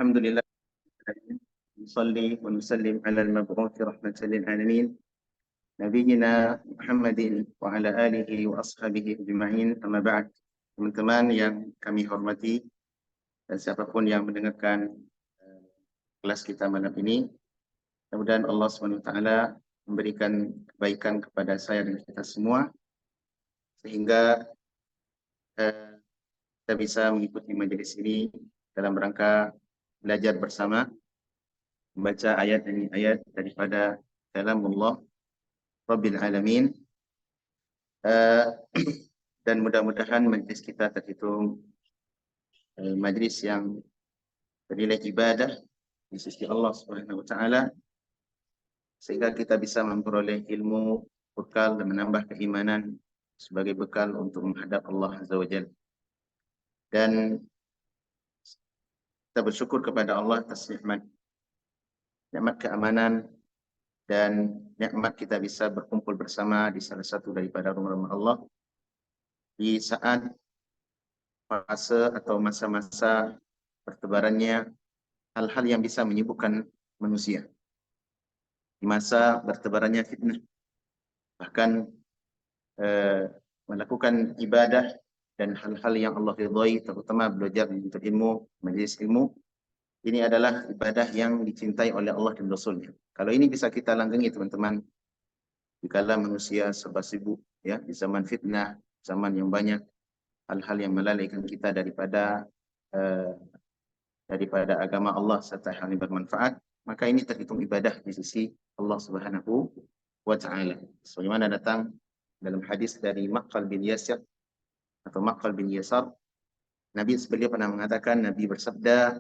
Alhamdulillah, nusalli wa nusallim ala al-mab'uthi rahmatan lil alamin, nabiyyina Muhammadin wa ala alihi wa ashabihi ajma'in. Amma ba'd. Teman-teman yang kami hormati dan siapapun yang mendengarkan kelas kita malam ini, mudah-mudahan Allah SWT memberikan kebaikan kepada saya dan kita semua, sehingga kita bisa mengikuti majelis ini dalam rangka belajar bersama, membaca ayat demi ayat daripada kalamullah Rabbil Alamin. Dan mudah-mudahan majlis kita terhitung majlis yang bernilai ibadah di sisi Allah Subhanahu wa taala, sehingga kita bisa memperoleh ilmu, bekal dan menambah keimanan sebagai bekal untuk menghadap Allah Azza wa Jalla. Dan kita bersyukur kepada Allah atas nikmat keamanan dan nikmat kita bisa berkumpul bersama di salah satu daripada rumah-rumah Allah di saat fase atau masa-masa bertebarannya hal-hal yang bisa menyibukkan manusia, di masa bertebarannya fitnah, bahkan melakukan ibadah dan hal-hal yang Allah ridhai, terutama belajar menuntut ilmu, majelis ilmu. Ini adalah ibadah yang dicintai oleh Allah dan Rasul-Nya. Kalau ini bisa kita langgangi, teman-teman, dikala manusia serba sibuk, ya, di zaman fitnah, zaman yang banyak hal-hal yang melalaikan kita daripada agama Allah serta hal yang bermanfaat, maka ini terhitung ibadah di sisi Allah Subhanahu wa taala. Sebagaimana datang dalam hadis dari Maqqal bin Yasir atau Maqqal bin Yasar, beliau pernah mengatakan, Nabi bersabda,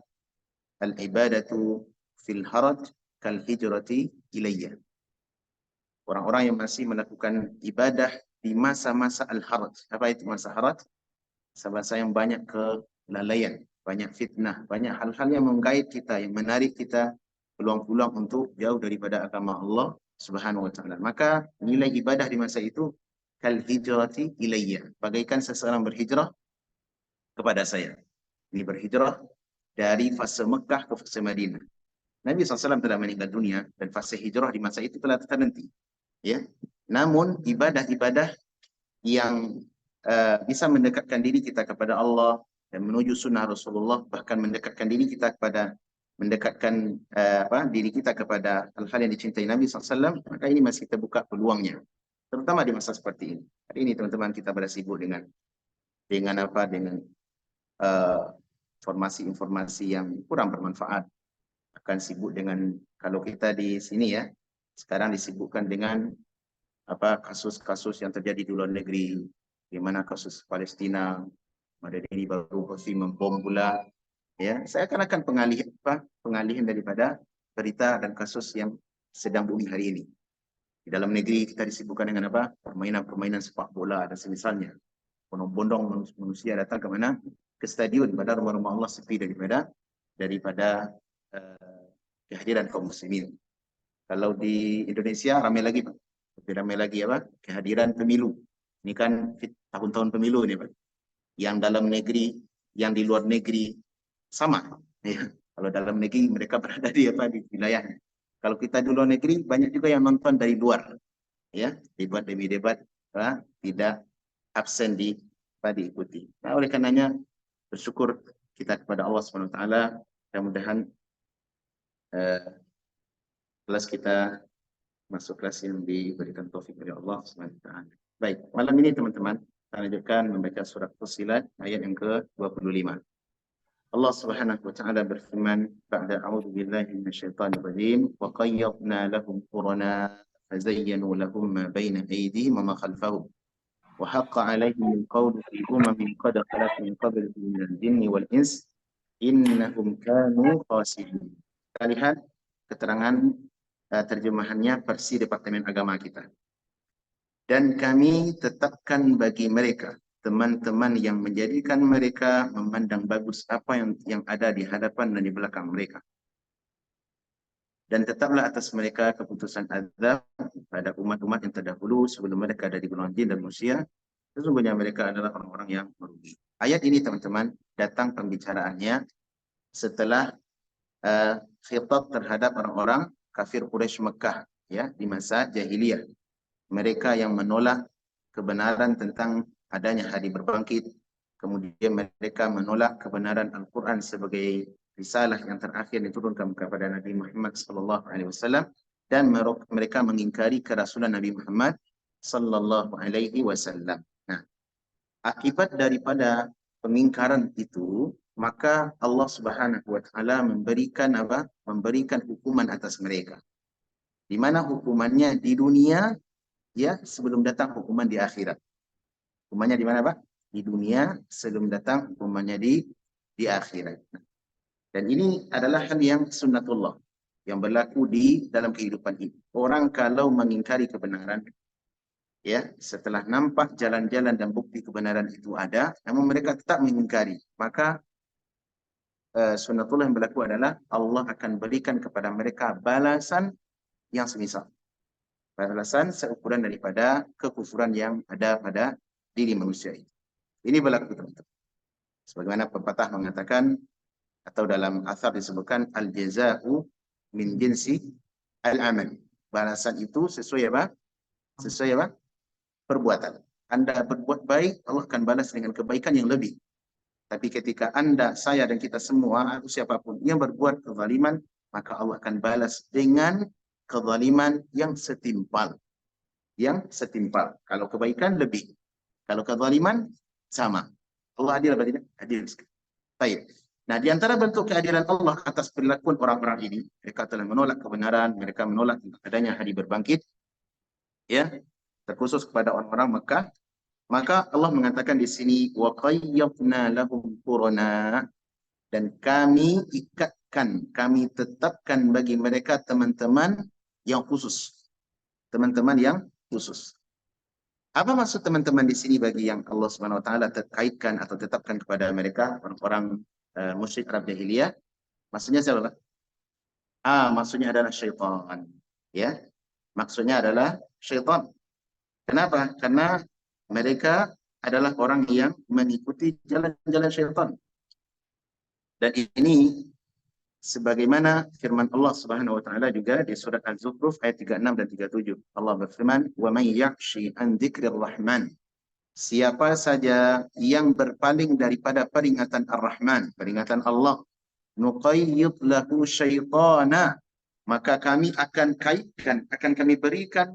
al-ibadatu fil haraj kal hijrati ilayya. Orang-orang yang masih melakukan ibadah di masa-masa al-haraj. Apa itu masa haraj? Masa-masa yang banyak kelalaian, banyak fitnah, banyak hal-hal yang menggait kita, yang menarik kita peluang-peluang untuk jauh daripada agama Allah Subhanahu wa taala. Maka nilai ibadah di masa itu kal hijrati ilayya, bagaikan seseorang berhijrah kepada saya. Ini berhijrah dari fase Mekah ke fase Madinah. Nabi SAW telah meninggal dunia dan fase hijrah di masa itu telah terhenti. Ya, namun ibadah-ibadah yang bisa mendekatkan diri kita kepada Allah dan menuju sunnah Rasulullah, bahkan mendekatkan diri kita kepada diri kita kepada hal-hal yang dicintai Nabi SAW, maka ini masih terbuka peluangnya, terutama di masa seperti ini. Hari ini teman-teman kita pada sibuk dengan informasi-informasi yang kurang bermanfaat. Akan sibuk dengan, kalau kita di sini ya, sekarang disibukkan dengan kasus-kasus yang terjadi di luar negeri, di mana kasus Palestina, ini baru membom pula. Ya, saya akan pengalihan daripada berita dan kasus yang sedang booming hari ini. Di dalam negeri kita disibukkan dengan permainan sepak bola dan semisalnya. Bondong-bondong manusia datang ke mana? Ke stadion, pada rumah-rumah Allah sepi daripada kehadiran kaum muslimin. Kalau di Indonesia ramai lagi, Pak. Lebih ramai lagi kehadiran pemilu. Ini kan tahun-tahun pemilu ini, Pak. Yang dalam negeri, yang di luar negeri sama. Ya. Kalau dalam negeri mereka berada di wilayahnya. Kalau kita di luar negeri banyak juga yang nonton dari luar. Ya, debat demi debat tidak absen diikuti. Nah, oleh karenanya bersyukur kita kepada Allah SWT. Mudah-mudahan kelas kita masuk kelas yang diberikan taufik oleh Allah SWT. Baik, malam ini teman-teman kita lanjutkan membaca surat Fussilat ayat yang ke-25. Allah Subhanahu wa taala berfirman, ba'da a'udzu billahi minasyaitonir rajim, wa qayyadna lahum qurana fazayyanu lahum ma baina aydihim wa ma khalfahum wa haqqa 'alaihim al-qawlu fi umamin qad khalat min qablihim minal jinni wal ins innahum kanu khasirin. Kita lihat keterangan terjemahannya versi Departemen Agama kita. Dan kami tetapkan bagi mereka teman-teman yang menjadikan mereka memandang bagus apa yang ada di hadapan dan di belakang mereka. Dan tetaplah atas mereka keputusan azab pada umat-umat yang terdahulu sebelum mereka ada di golongan jin dan manusia. Sesungguhnya mereka adalah orang-orang yang merugi. Ayat ini teman-teman datang pembicaraannya setelah khitab terhadap orang-orang kafir Quraisy Mekah ya di masa jahiliyah. Mereka yang menolak kebenaran tentang adanya hari berbangkit, kemudian mereka menolak kebenaran Al-Quran sebagai risalah yang terakhir diturunkan kepada Nabi Muhammad SAW, dan mereka mengingkari kerasulan Nabi Muhammad SAW. Nah, akibat daripada pengingkaran itu, maka Allah Subhanahu wa taala memberikan apa? Memberikan hukuman atas mereka. Di mana hukumannya di dunia, ya, sebelum datang hukuman di akhirat. Hukumannya di mana, Pak? Di dunia, sebelum datang hukumannya di akhirat. Dan ini adalah hal yang sunnatullah, yang berlaku di dalam kehidupan ini. Orang kalau mengingkari kebenaran, ya, setelah nampak jalan-jalan dan bukti kebenaran itu ada, namun mereka tetap mengingkari, maka sunnatullah yang berlaku adalah Allah akan berikan kepada mereka balasan yang semisal, balasan seukuran daripada kekufuran yang ada pada diri manusia itu. Ini berlaku, teman-teman. Sebagaimana pepatah mengatakan, atau dalam athar disebutkan, al-jaza'u min jinsi al-amal. Balasan itu sesuai apa? Sesuai apa? Perbuatan. Anda berbuat baik, Allah akan balas dengan kebaikan yang lebih. Tapi ketika Anda, saya, dan kita semua, atau siapapun yang berbuat kezaliman, maka Allah akan balas dengan kezaliman yang setimpal. Yang setimpal. Kalau kebaikan lebih. Kalau kezaliman sama. Allah adil apa tidak? Adil sekali. Baik. Nah, di antara bentuk keadilan Allah atas perilaku orang-orang ini, mereka telah menolak kebenaran, mereka menolak adanya hari berbangkit, ya, terkhusus kepada orang-orang Mekah. Maka Allah mengatakan di sini, wa qayyadna lahum qurana, dan kami ikatkan, kami tetapkan bagi mereka teman-teman yang khusus. Teman-teman yang khusus. Apa maksud teman-teman di sini bagi yang Allah Subhanahu wa taala terkaitkan atau tetapkan kepada mereka orang-orang musyrik Arab jahiliyah? Maksudnya siapa? Maksudnya adalah syaitan. Ya. Maksudnya adalah syaitan. Kenapa? Karena mereka adalah orang yang mengikuti jalan-jalan syaitan. Dan ini sebagaimana firman Allah Subhanahu wa taala juga di surat Az-Zukhruf ayat 36 dan 37. Allah berfirman, "Wa may ya'shi an dzikrir rahman." Siapa saja yang berpaling daripada peringatan Ar-Rahman, peringatan Allah, nuqayyid lahu syaitana, maka kami akan kaitkan, akan kami berikan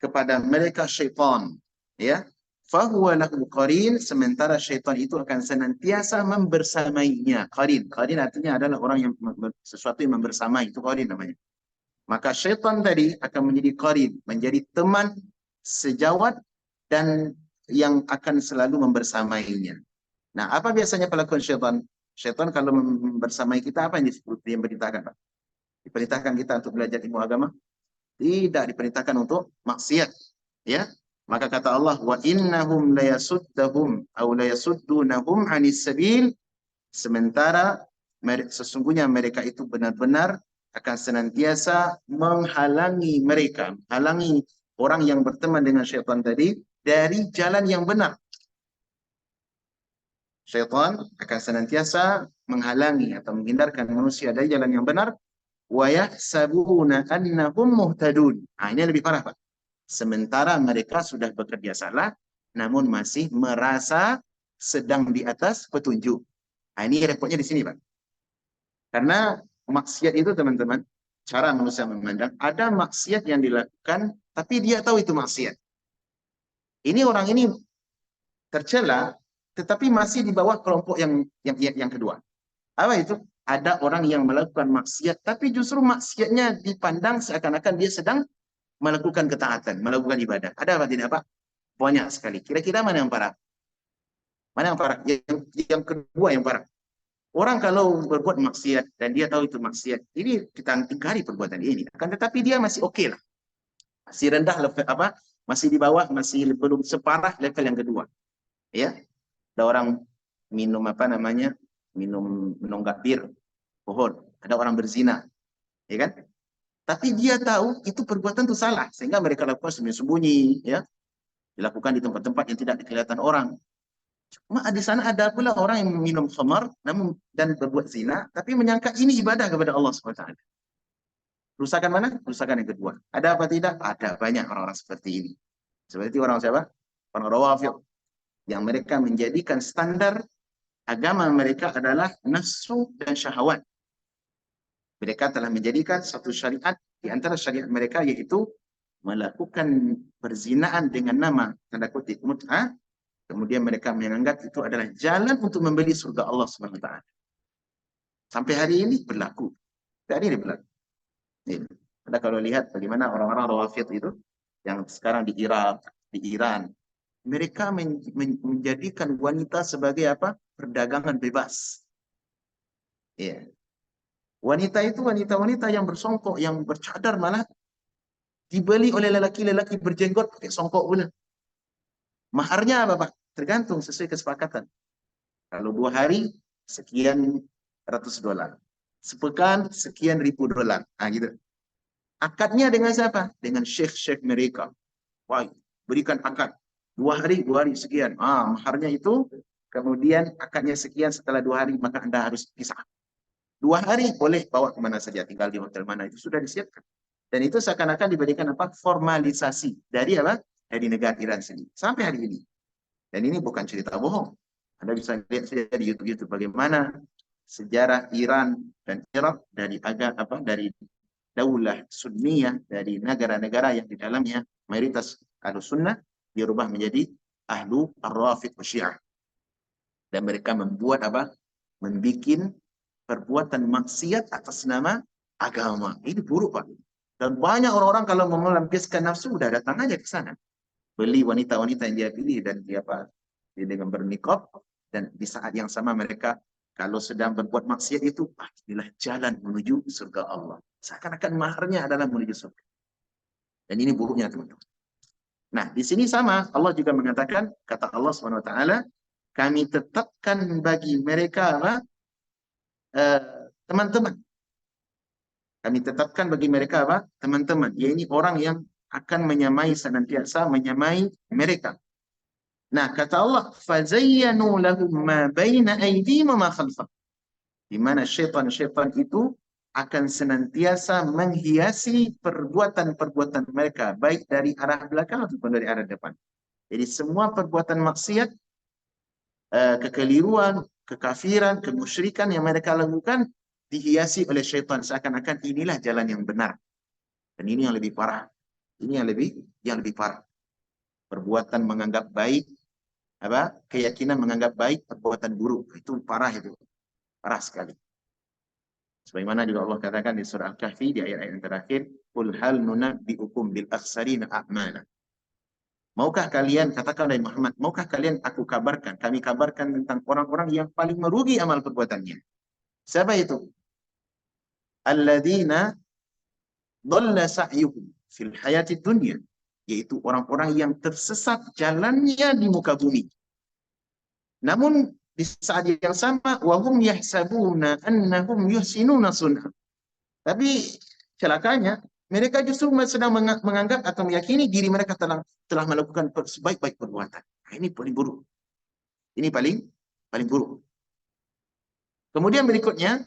kepada mereka syaitan, ya, fahuwa lahu qarin, sementara syaitan itu akan senantiasa membersamainya. Qarin artinya adalah orang yang sesuatu yang membersamai, itu qarin namanya. Maka syaitan tadi akan menjadi qarin, menjadi teman sejawat dan yang akan selalu membersamainya. Nah, apa biasanya pelakuan syaitan? Syaitan kalau membersamai kita, apa yang diperintahkan, Pak? Diperintahkan kita untuk belajar ilmu agama? Tidak diperintahkan untuk maksiat, ya. Maka kata Allah, wa innahum layasuddahum aw layasuddunahum 'anis sabil, sementara sesungguhnya mereka itu benar-benar akan senantiasa menghalangi mereka, menghalangi orang yang berteman dengan syaitan tadi dari jalan yang benar. Syaitan akan senantiasa menghalangi atau menghindarkan manusia dari jalan yang benar. Wa yahsabuna annahum muhtadun. Ini lebih parah, Pak. Sementara mereka sudah bekerja salah, namun masih merasa sedang di atas petunjuk. Ini repotnya di sini, Pak. Karena maksiat itu, teman-teman, cara manusia memandang, ada maksiat yang dilakukan, tapi dia tahu itu maksiat. Ini orang ini tercela, tetapi masih di bawah kelompok yang kedua. Apa itu? Ada orang yang melakukan maksiat, tapi justru maksiatnya dipandang seakan-akan dia sedang melakukan ketaatan, melakukan ibadah. Ada apa tidak, Pak? Banyak sekali. Kira-kira mana yang parah? Mana yang parah? Yang kedua yang parah. Orang kalau berbuat maksiat dan dia tahu itu maksiat, ini kita ingkari perbuatan ini. Akan tetapi dia masih oke lah. Masih rendah level apa? Masih di bawah, masih belum separah level yang kedua. Ya. Ada orang minum apa namanya? Minum menunggak bir, pohon. Ada orang berzina. Ya kan? Tapi dia tahu itu perbuatan itu salah, sehingga mereka lakukan sembunyi-sembunyi, ya, dilakukan di tempat-tempat yang tidak kelihatan orang. Cuma di sana ada pula orang yang minum khamar namun dan berbuat zina, tapi menyangka ini ibadah kepada Allah SWT. Kerusakan mana? Kerusakan yang kedua. Ada apa tidak? Ada banyak orang-orang seperti ini. Seperti orang siapa? Orang Rawafidh. Yang mereka menjadikan standar agama mereka adalah nafsu dan syahwat. Mereka telah menjadikan satu syariat di antara syariat mereka yaitu melakukan perzinaan dengan nama tanda kutip mut'ah, kemudian mereka menganggap itu adalah jalan untuk membeli surga Allah SWT. Sampai hari ini berlaku. Hari ini berlaku. Ini. Anda kalau lihat bagaimana orang-orang Rawafidh itu yang sekarang di Irak, di Iran, mereka menjadikan wanita sebagai apa? Perdagangan bebas. Ya. Wanita itu wanita-wanita yang bersongkok, yang bercadar malah dibeli oleh lelaki-lelaki berjenggot pakai songkok pula. Maharnya apa, Pak? Tergantung sesuai kesepakatan. Kalau 2 hari, sekian ratus dolar. Sepekan, sekian ribu dolar. Nah, gitu. Akadnya dengan siapa? Dengan syekh-syekh mereka. Wah, berikan akad. 2 hari, 2 hari sekian. Maharnya itu, kemudian akadnya sekian, setelah 2 hari, maka Anda harus pisah. 2 hari boleh bawa kemana saja, tinggal di hotel mana, itu sudah disiapkan. Dan itu seakan-akan diberikan apa? Formalisasi dari apa? Dari negara Iran sendiri. Sampai hari ini. Dan ini bukan cerita bohong. Anda bisa lihat saja di YouTube bagaimana sejarah Iran dan Irak dari dari daulah Sunniyah, dari negara-negara yang di dalamnya mayoritas Ahlus Sunnah dirubah menjadi Ahlu Ar-Rafidh Syiah. Dan mereka membuat apa? Membikin perbuatan maksiat atas nama agama. Ini buruk, Pak. Dan banyak orang-orang kalau mau melampiaskan nafsu udah datang aja ke sana. Beli wanita-wanita yang dia pilih dan dia dengan bernikab, dan di saat yang sama mereka kalau sedang berbuat maksiat itu, inilah jalan menuju surga Allah. Seakan-akan maharnya adalah menuju surga. Dan ini buruknya, teman-teman. Nah, di sini sama Allah juga mengatakan, kata Allah SWT, kami tetapkan bagi mereka apa? Teman-teman. Kami tetapkan bagi mereka apa? Teman-teman. Yaitu orang yang akan menyamai senantiasa menyamai mereka. Nah, kata Allah, fazayyanu lahum ma baina aydihim wa ma khalfahum. Di mana syaitan-syaitan itu akan senantiasa menghiasi perbuatan-perbuatan mereka, baik dari arah belakang ataupun dari arah depan. Jadi semua perbuatan maksiat, kekeliruan, kekafiran, kemusyrikan yang mereka lakukan dihiasi oleh syaitan seakan-akan inilah jalan yang benar. Dan ini yang lebih parah. Ini yang lebih parah. Perbuatan menganggap baik, keyakinan menganggap baik perbuatan buruk. Itu parah itu. Parah sekali. Sebagaimana juga Allah katakan di surah Al-Kahfi di ayat-ayat yang terakhir, "Qul hal nunabbi'ukum bil akhsarina a'mala." Maukah kalian, katakan dari Muhammad, maukah kalian aku kabarkan, kami kabarkan tentang orang-orang yang paling merugi amal perbuatannya. Siapa itu? Alladzina dhalla sa'yuhum fil hayati dunya, yaitu orang-orang yang tersesat jalannya di muka bumi. Namun di saat yang sama, wahum yahsabuna annahum yuhsinuna sun'a. Tapi celakanya, mereka justru sedang menganggap atau meyakini diri mereka telah melakukan sebaik-baik perbuatan. Nah, ini paling buruk. Ini paling buruk. Kemudian berikutnya,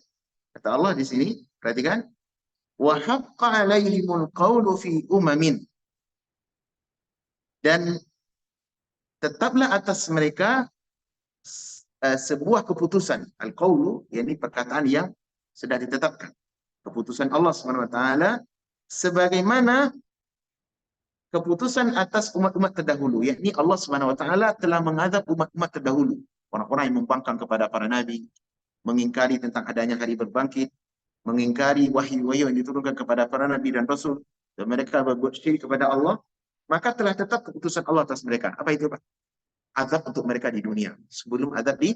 kata Allah di sini, perhatikan, wa haqqa 'alaihimul qawlu fi umamin. Dan tetaplah atas mereka sebuah keputusan, al-qawlu, yakni perkataan yang sudah ditetapkan. Keputusan Allah SWT sebagaimana keputusan atas umat-umat terdahulu, yakni Allah SWT telah mengadab umat-umat terdahulu, orang-orang yang membangkang kepada para nabi, mengingkari tentang adanya hari berbangkit, mengingkari wahyu-wahyu yang diturunkan kepada para nabi dan rasul, dan mereka berbuat syirik kepada Allah, maka telah tetap keputusan Allah atas mereka. Apa itu, Pak? Azab untuk mereka di dunia sebelum azab di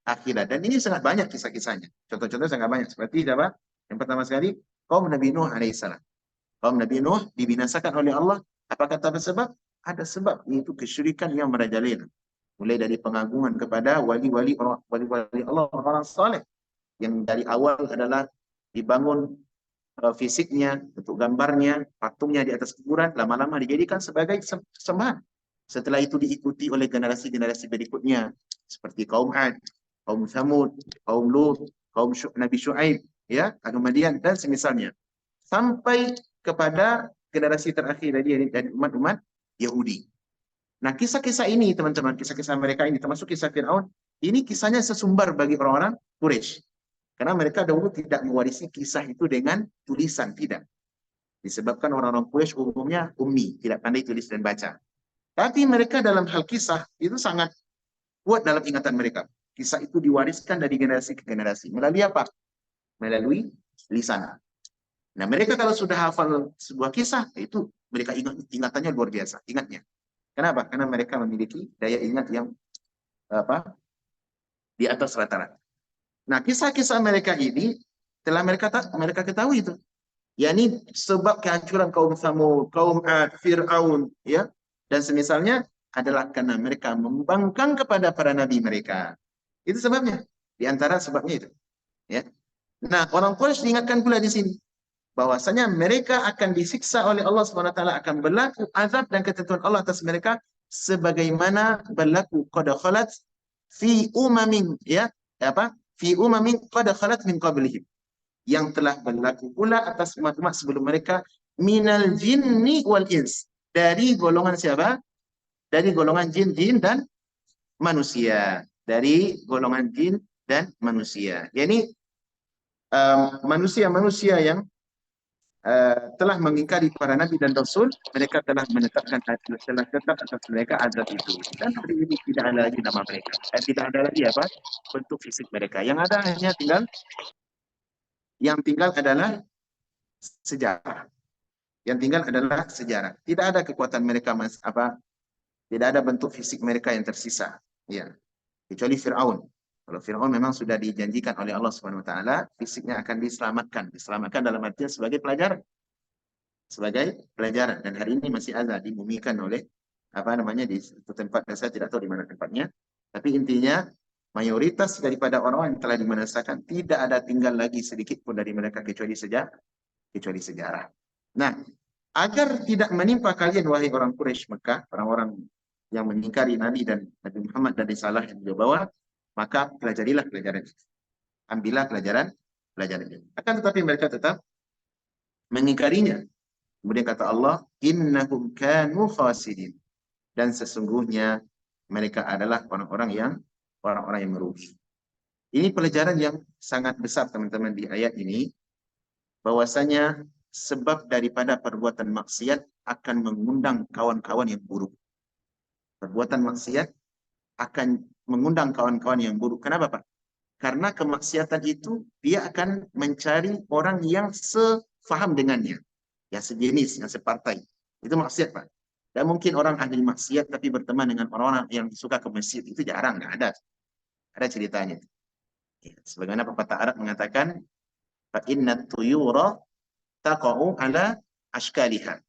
akhirat. Dan ini sangat banyak kisah-kisahnya. Contoh-contohnya sangat banyak. Seperti apa? Yang pertama sekali, kaum Nabi Nuh alaihissalam. Kaum Nabi Nuh dibinasakan oleh Allah. Apa kata sebab? Ada sebab, yaitu kesyirikan yang merajalela. Mulai dari pengagungan kepada wali-wali Allah, orang saleh, yang dari awal adalah dibangun fisiknya, bentuk gambarnya, patungnya di atas kuburan, lama-lama dijadikan sebagai sembahan. Setelah itu diikuti oleh generasi-generasi berikutnya seperti kaum Ad, kaum Thamud, kaum Lut, kaum Nabi Syuaib, ya, kaum Madian dan semisalnya. Sampai kepada generasi terakhir dari umat-umat Yahudi. Nah, kisah-kisah ini, teman-teman, kisah-kisah mereka ini, termasuk kisah Fir'aun, ini kisahnya sesumbar bagi orang-orang Quraisy. Karena mereka dahulu tidak mewarisi kisah itu dengan tulisan, tidak. Disebabkan orang-orang Quraisy umumnya ummi, tidak pandai tulis dan baca. Tapi mereka dalam hal kisah itu sangat kuat dalam ingatan mereka. Kisah itu diwariskan dari generasi ke generasi. Melalui apa? Melalui lisan. Nah, mereka kalau sudah hafal sebuah kisah, itu mereka ingatannya luar biasa, ingatnya. Kenapa? Karena mereka memiliki daya ingat yang di atas rata-rata. Nah, kisah-kisah mereka ini telah mereka ketahui itu. Yakni sebab kehancuran kaum Tsamud, kaum Ad, Fir'aun, ya, dan semisalnya adalah karena mereka membangkang kepada para nabi mereka. Itu sebabnya. Di antara sebabnya itu. Ya. Nah, orang Quraisy diingatkan pula di sini bahwasanya mereka akan disiksa oleh Allah SWT, akan berlaku azab dan ketentuan Allah atas mereka sebagaimana berlaku qad khalat fi umamin, ya, apa? Fi umamin qad khalat min qablihim, yang telah berlaku pula atas umat-umat sebelum mereka minal jinni wal ins, dari golongan siapa? Dari golongan jin dan manusia, dari golongan jin dan manusia. Yani manusia-manusia yang telah mengingkari para nabi dan rasul, mereka telah menetapkan telah tetap atas mereka azab itu. Dan hari ini tidak ada lagi nama mereka. Tidak ada lagi apa? Bentuk fisik mereka. Yang ada hanya tinggal adalah sejarah. Yang tinggal adalah sejarah. Tidak ada kekuatan mereka tidak ada bentuk fisik mereka yang tersisa. Ya. Kecuali Fir'aun. Kalau Fir'aun memang sudah dijanjikan oleh Allah Subhanahu wa taala, fisiknya akan diselamatkan. Diselamatkan dalam artian sebagai pelajaran. Sebagai pelajaran, dan hari ini masih ada dimumikan oleh di satu tempat, dan saya tidak tahu di mana tempatnya, tapi intinya mayoritas daripada orang yang telah dimenasakan tidak ada tinggal lagi sedikit pun dari mereka kecuali sejarah. Nah, agar tidak menimpa kalian wahai orang Quraisy Mekah, orang-orang yang mengingkari Nabi dan Nabi Muhammad dan risalah yang beliau bawa, maka pelajarilah pelajaran itu. Ambillah pelajaran itu. Akan tetapi mereka tetap mengingkarinya. Kemudian kata Allah, innahum kanu khasidin. Dan sesungguhnya mereka adalah orang-orang yang merugi. Ini pelajaran yang sangat besar, teman-teman, di ayat ini, bahwasanya sebab daripada perbuatan maksiat akan mengundang kawan-kawan yang buruk. Perbuatan maksiat akan mengundang kawan-kawan yang buruk. Kenapa, Pak? Karena kemaksiatan itu dia akan mencari orang yang sefaham dengannya, yang sejenis, yang separtai. Itu maksiat, Pak. Dan mungkin orang ahli maksiat tapi berteman dengan orang-orang yang suka ke masjid, itu jarang, nggak ada. Ada ceritanya. Sebagaimana pepatah Arab mengatakan, fa inna tuyura taqa'u ala ashkaliha.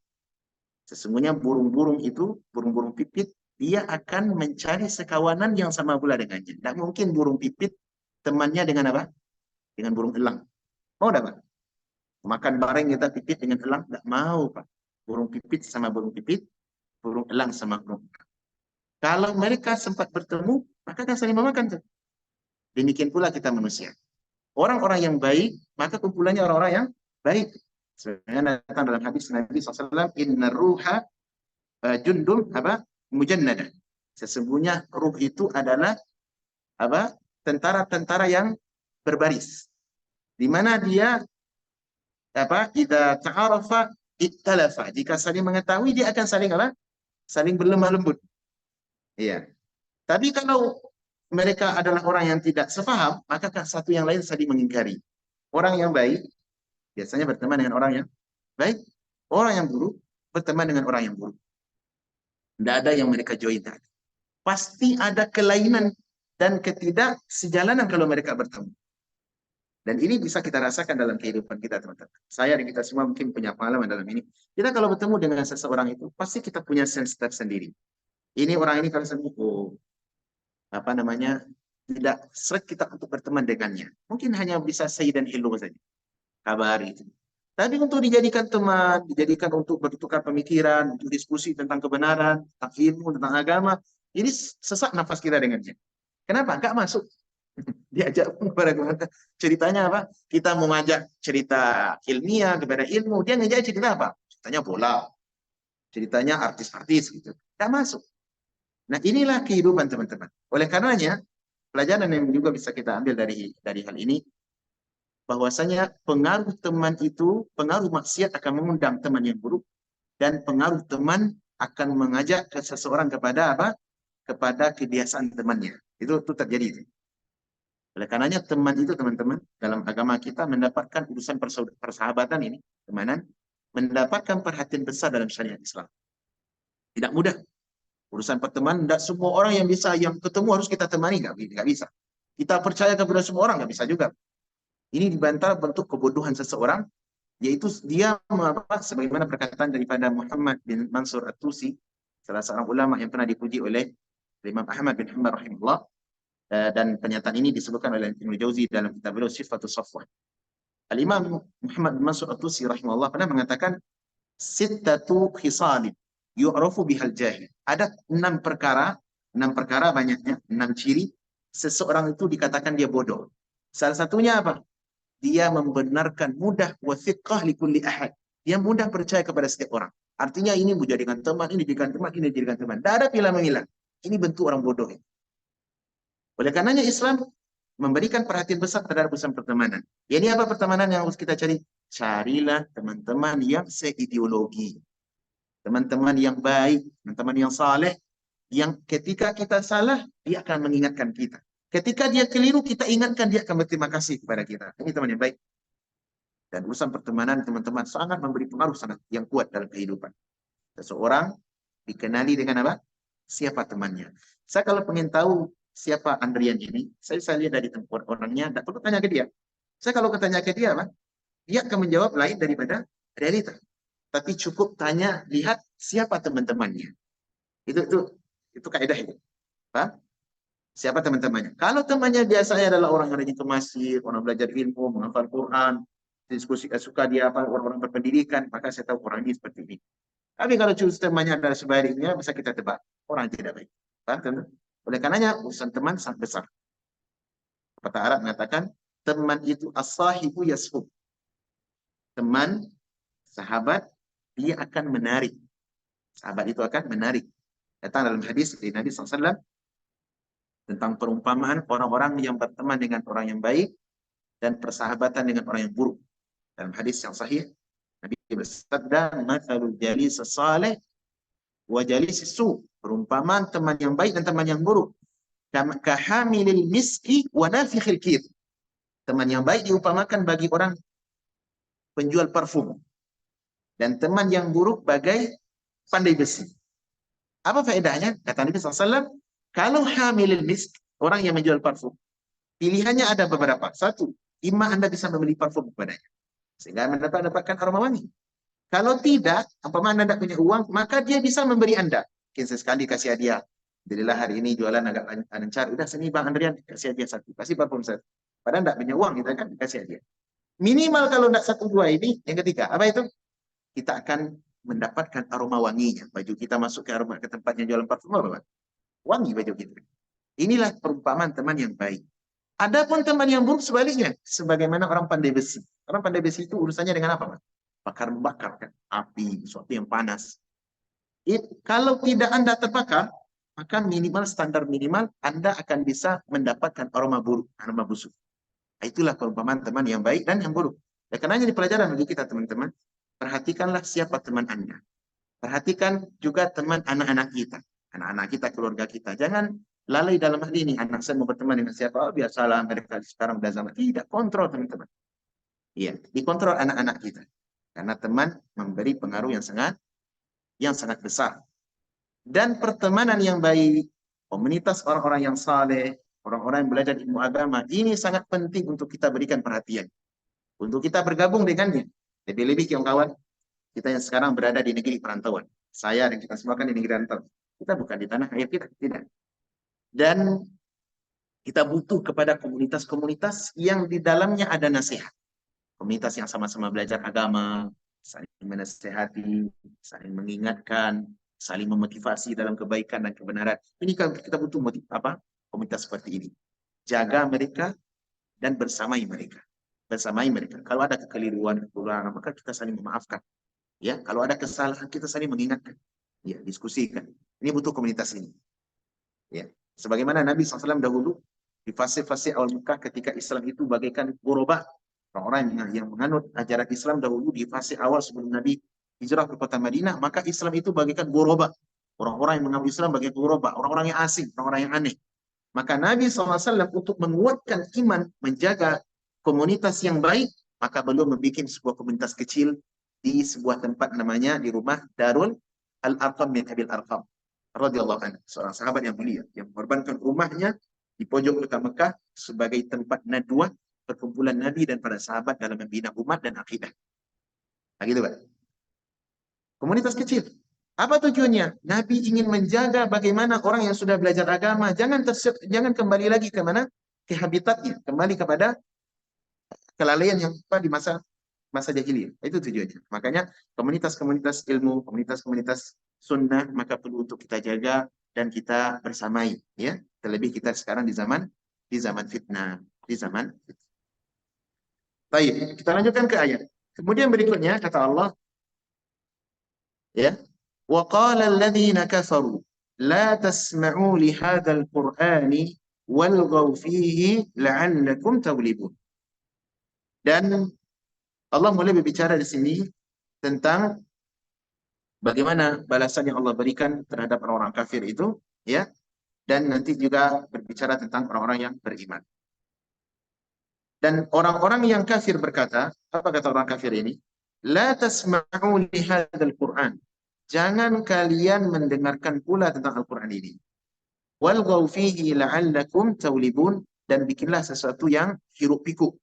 Sesungguhnya burung-burung itu, burung-burung pipit, dia akan mencari sekawanan yang sama pula dengannya. Tidak mungkin burung pipit temannya dengan apa? Dengan burung elang. Mau tidak, Pak? Makan bareng kita pipit dengan elang? Tidak mau, Pak. Burung pipit sama burung pipit, burung elang sama burung elang. Kalau mereka sempat bertemu, maka akan saling memakan. Demikian pula kita manusia. Orang-orang yang baik, maka kumpulannya orang-orang yang baik. Sebagaimana datang dalam hadis Nabi SAW, inna ruha jundum mujannada. Sesungguhnya ruh itu adalah tentara-tentara yang berbaris, di mana dia idza ta'arafa ittalafa. Jika saling mengetahui, dia akan saling berlemah lembut. Iya. Tapi kalau mereka adalah orang yang tidak sepaham, maka satu yang lain saling mengingkari. Orang yang baik biasanya berteman dengan orang yang baik. Orang yang buruk berteman dengan orang yang buruk. Tidak ada yang mereka join. Pasti ada kelainan dan ketidaksejalanan kalau mereka bertemu. Dan ini bisa kita rasakan dalam kehidupan kita, teman-teman. Saya dan kita semua mungkin punya pengalaman dalam ini. Kita kalau bertemu dengan seseorang itu, pasti kita punya sense tersendiri. Ini orang ini kalau sembuh, tidak seret kita untuk berteman dengannya. Mungkin hanya bisa say dan hello saja. Kabar itu. Tapi untuk dijadikan teman, dijadikan untuk bertukar pemikiran, untuk diskusi tentang kebenaran, tentang ilmu, tentang agama, ini sesak nafas kita dengannya. Kenapa? Enggak masuk. Diajak kepada kemana? Ceritanya apa? Kita mau ngajak cerita ilmiah kepada ilmu, dia ngajak cerita apa? Ceritanya bola, ceritanya artis-artis gitu. Enggak masuk. Nah, inilah kehidupan teman-teman. Oleh karenanya, pelajaran yang juga bisa kita ambil dari hal ini, bahwasanya pengaruh teman itu, pengaruh maksiat akan mengundang teman yang buruk, dan pengaruh teman akan mengajak ke seseorang kepada apa? Kepada kebiasaan temannya. Itu terjadi. Oleh karenanya teman itu teman-teman dalam agama kita mendapatkan urusan persahabatan ini, temanan, mendapatkan perhatian besar dalam syariat Islam. Tidak mudah. Urusan pertemanan, tidak semua orang yang bisa, yang ketemu harus kita temani, nggak bisa. Kita percaya kepada semua orang, nggak bisa juga. Ini dibantah bentuk kebodohan seseorang, yaitu dia sebagaimana perkataan daripada Muhammad bin Mansur At-Tusi, salah seorang ulama yang pernah dipuji oleh Imam Ahmad bin Hanbal rahimahullah, dan pernyataan ini disebutkan oleh Ibnu Jauzi dalam kitab beliau Sifatus Safwah. Al-Imam Muhammad bin Mansur At-Tusi rahimahullah pernah mengatakan, sittatu khisalin yu'rafu bihal jahil. Ada 6 perkara banyaknya, 6 ciri seseorang itu dikatakan dia bodoh. Salah satunya apa? Dia membenarkan mudah wathiqah likulli ahad. Dia mudah percaya kepada setiap orang. Artinya ini menjadikan teman, ini dijadikan teman, ini dijadikan teman. Tidak ada pilih memilah. Ini bentuk orang bodoh. Oleh karenanya Islam memberikan perhatian besar terhadap urusan pertemanan. Ini apa pertemanan yang harus kita cari? Carilah teman-teman yang seideologi. Teman-teman yang baik, teman-teman yang saleh, yang ketika kita salah, dia akan mengingatkan kita. Ketika dia keliru, kita ingatkan, dia akan berterima kasih kepada kita. Ini teman yang baik. Dan urusan pertemanan, teman-teman, sangat memberi pengaruh sangat yang kuat dalam kehidupan. Seseorang dikenali dengan apa? Siapa temannya. Saya kalau pengen tahu siapa Andrian ini, saya lihat dari tempat orangnya, tidak perlu tanya ke dia. Saya kalau ketanya ke dia, dia akan menjawab lain daripada realita. Tapi cukup tanya, lihat siapa teman-temannya. Itu kaidah itu. Paham? Siapa teman-temannya? Kalau temannya biasanya adalah orang yang rajin ke masjid, orang belajar ilmu, menghafal Quran, diskusi suka dia apa orang-orang berpendidikan, maka saya tahu orang ini seperti ini. Tapi kalau temannya adalah sebaliknya, bisa kita tebak orang tidak baik. Paham? Oleh karenanya urusan teman sangat besar. Kata Arab mengatakan teman itu as-sahibu yashub. Teman, sahabat, dia akan menarik. Sahabat itu akan menarik. Datang dalam hadis dari Nabi SAW tentang perumpamaan orang-orang yang berteman dengan orang yang baik dan persahabatan dengan orang yang buruk. Dalam hadis yang sahih, Nabi bersabda, "Matsalul jalis salih wa jalis su." Perumpamaan teman yang baik dan teman yang buruk. Kahamilil miski wa nafikhil kir. Teman yang baik diumpamakan bagi orang penjual parfum. Dan teman yang buruk bagai pandai besi. Apa faedahnya? Kata Nabi SAW, kalau hamilil misk, orang yang menjual parfum, pilihannya ada beberapa. Satu, imma Anda bisa membeli parfum kepadanya, sehingga Anda mendapatkan aroma wangi. Kalau tidak, apabila Anda tidak punya uang, maka dia bisa memberi Anda. Mungkin sesekali kasih hadiah. Jadilah hari ini jualan agak lancar. Udah sini Bang Andrian, kasih hadiah satu. Kasih parfum satu. Padahal tidak punya uang, kita kan kasih hadiah. Minimal kalau tidak satu dua ini, yang ketiga, apa itu? Kita akan mendapatkan aroma wanginya. Baju kita masuk ke tempatnya jualan parfum, apa? Wangi baju kita. Inilah perumpamaan teman yang baik. Adapun teman yang buruk sebaliknya, sebagaimana orang pandai besi. Orang pandai besi itu urusannya dengan apa, Mas? Bakar-bakar kan, api, sesuatu yang panas. Kalau tidak Anda terbakar, maka minimal standar minimal Anda akan bisa mendapatkan aroma buruk, aroma busuk. Itulah perumpamaan teman yang baik dan yang buruk. Ya, karena di pelajaran bagi kita teman-teman, perhatikanlah siapa teman Anda. Perhatikan juga teman anak-anak kita. Anak-anak kita, keluarga kita. Jangan lalai dalam hal ini. Anak saya mau berteman dengan siapa? Oh, biasalah mereka sekarang udah zaman. Tidak, kontrol teman-teman. Iya, dikontrol anak-anak kita. Karena teman memberi pengaruh yang sangat besar. Dan pertemanan yang baik, komunitas orang-orang yang saleh, orang-orang yang belajar ilmu agama, ini sangat penting untuk kita berikan perhatian. Untuk kita bergabung dengannya. Lebih-lebih kawan-kawan, kita yang sekarang berada di negeri perantauan. Saya dan kita semua kan di negeri perantauan. Kita bukan di tanah air kita, tidak. Dan kita butuh kepada komunitas-komunitas yang di dalamnya ada nasihat. komunitas yang sama-sama belajar agama, saling menasehati, saling mengingatkan, saling memotivasi dalam kebaikan dan kebenaran. Ini kan kita butuh komunitas seperti ini. Jaga mereka dan bersamai mereka. Bersamai mereka. Kalau ada kekeliruan, maka kita saling memaafkan. Ya, kalau ada kesalahan kita saling mengingatkan. Ya, diskusikan. Ini butuh komunitas ini. Ya, sebagaimana Nabi SAW dahulu di fase-fase awal Mekah ketika Islam itu bagaikan ghuraba, orang-orang yang menganut ajaran Islam dahulu di fase awal sebelum Nabi hijrah ke kota Madinah, maka Islam itu bagaikan ghuraba. Orang-orang yang menganut Islam bagaikan ghuraba, orang-orang yang asing, orang-orang yang aneh. Maka Nabi SAW untuk menguatkan iman, menjaga komunitas yang baik, maka beliau membuat sebuah komunitas kecil di sebuah tempat namanya di rumah Darul Al-Arqam bin Abil Arqam radhiyallahu anhu, seorang sahabat yang mulia yang mengorbankan rumahnya di pojok kota Mekah sebagai tempat nadwah perkumpulan Nabi dan para sahabat dalam membina umat dan akidah. Nah, gitu, Pak. Komunitas kecil. Apa tujuannya? Nabi ingin menjaga bagaimana orang yang sudah belajar agama jangan kembali lagi ke mana? Ke habitatnya, kembali kepada kelalaian yang di masa jahiliyah. Itu tujuannya. Makanya komunitas-komunitas ilmu, komunitas-komunitas sunnah maka perlu untuk kita jaga dan kita bersamai, ya. Terlebih kita sekarang di zaman fitnah, di zaman fitnah. Baik, kita lanjutkan ke ayat. Kemudian berikutnya kata Allah, ya, wa qala alladziina kafaru la tasma'u li hadzal qur'ani walghaw fihi la'allakum taghlibun. Dan Allah mulai berbicara di sini tentang bagaimana balasan yang Allah berikan terhadap orang-orang kafir itu, ya, dan nanti juga berbicara tentang orang-orang yang beriman. Dan orang-orang yang kafir berkata, apa kata orang kafir ini? La tasma'u li hadzal Qur'an. Jangan kalian mendengarkan pula tentang Al-Qur'an ini. Walghaw fihi la'allakum tawlibun, dan bikinlah sesuatu yang hiruk-pikuk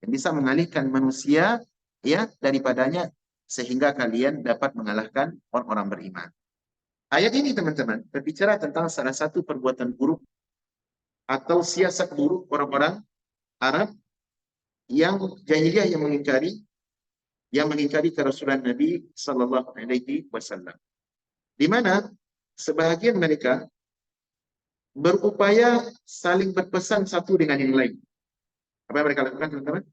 yang bisa mengalihkan manusia, ya, daripadanya sehingga kalian dapat mengalahkan orang-orang beriman. Ayat ini teman-teman berbicara tentang salah satu perbuatan buruk atau siasat buruk orang-orang Arab yang jahiliyah yang mengingkari kerasulan Nabi Sallallahu Alaihi Wasallam, di mana sebahagian mereka berupaya saling berpesan satu dengan yang lain. Apa yang mereka lakukan, teman-teman?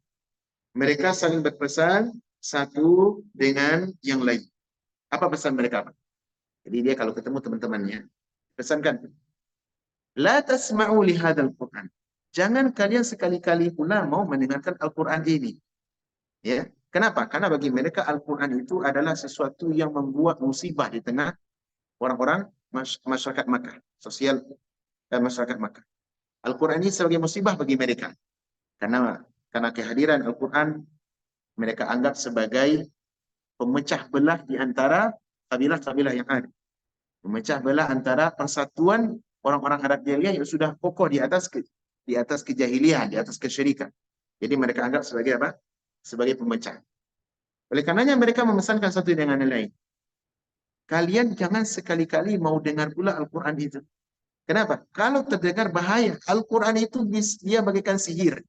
Mereka saling berpesan satu dengan yang lain. Apa pesan mereka? Jadi dia kalau ketemu teman-temannya, pesankan, la tasma'u li hadzal Qur'an. Jangan kalian sekali-kali pula mau mendengarkan Al-Qur'an ini. Ya. Kenapa? Karena bagi mereka Al-Qur'an itu adalah sesuatu yang membuat musibah di tengah orang-orang masyarakat Makkah, sosial masyarakat Makkah. Al-Qur'an ini sebagai musibah bagi mereka. Karena kehadiran Al-Qur'an mereka anggap sebagai pemecah belah di antara kabilah-kabilah yang ada. Memecah belah antara persatuan orang-orang Arab jahiliyah yang sudah kokoh di atas kejahilian, di atas kesyirikan. Jadi mereka anggap sebagai apa? Sebagai pemecah. Oleh karenanya mereka memesankan satu dengan yang lain. Kalian jangan sekali-kali mau dengar pula Al-Quran itu. Kenapa? Kalau terdengar bahaya. Al-Quran itu dia bagaikan sihir.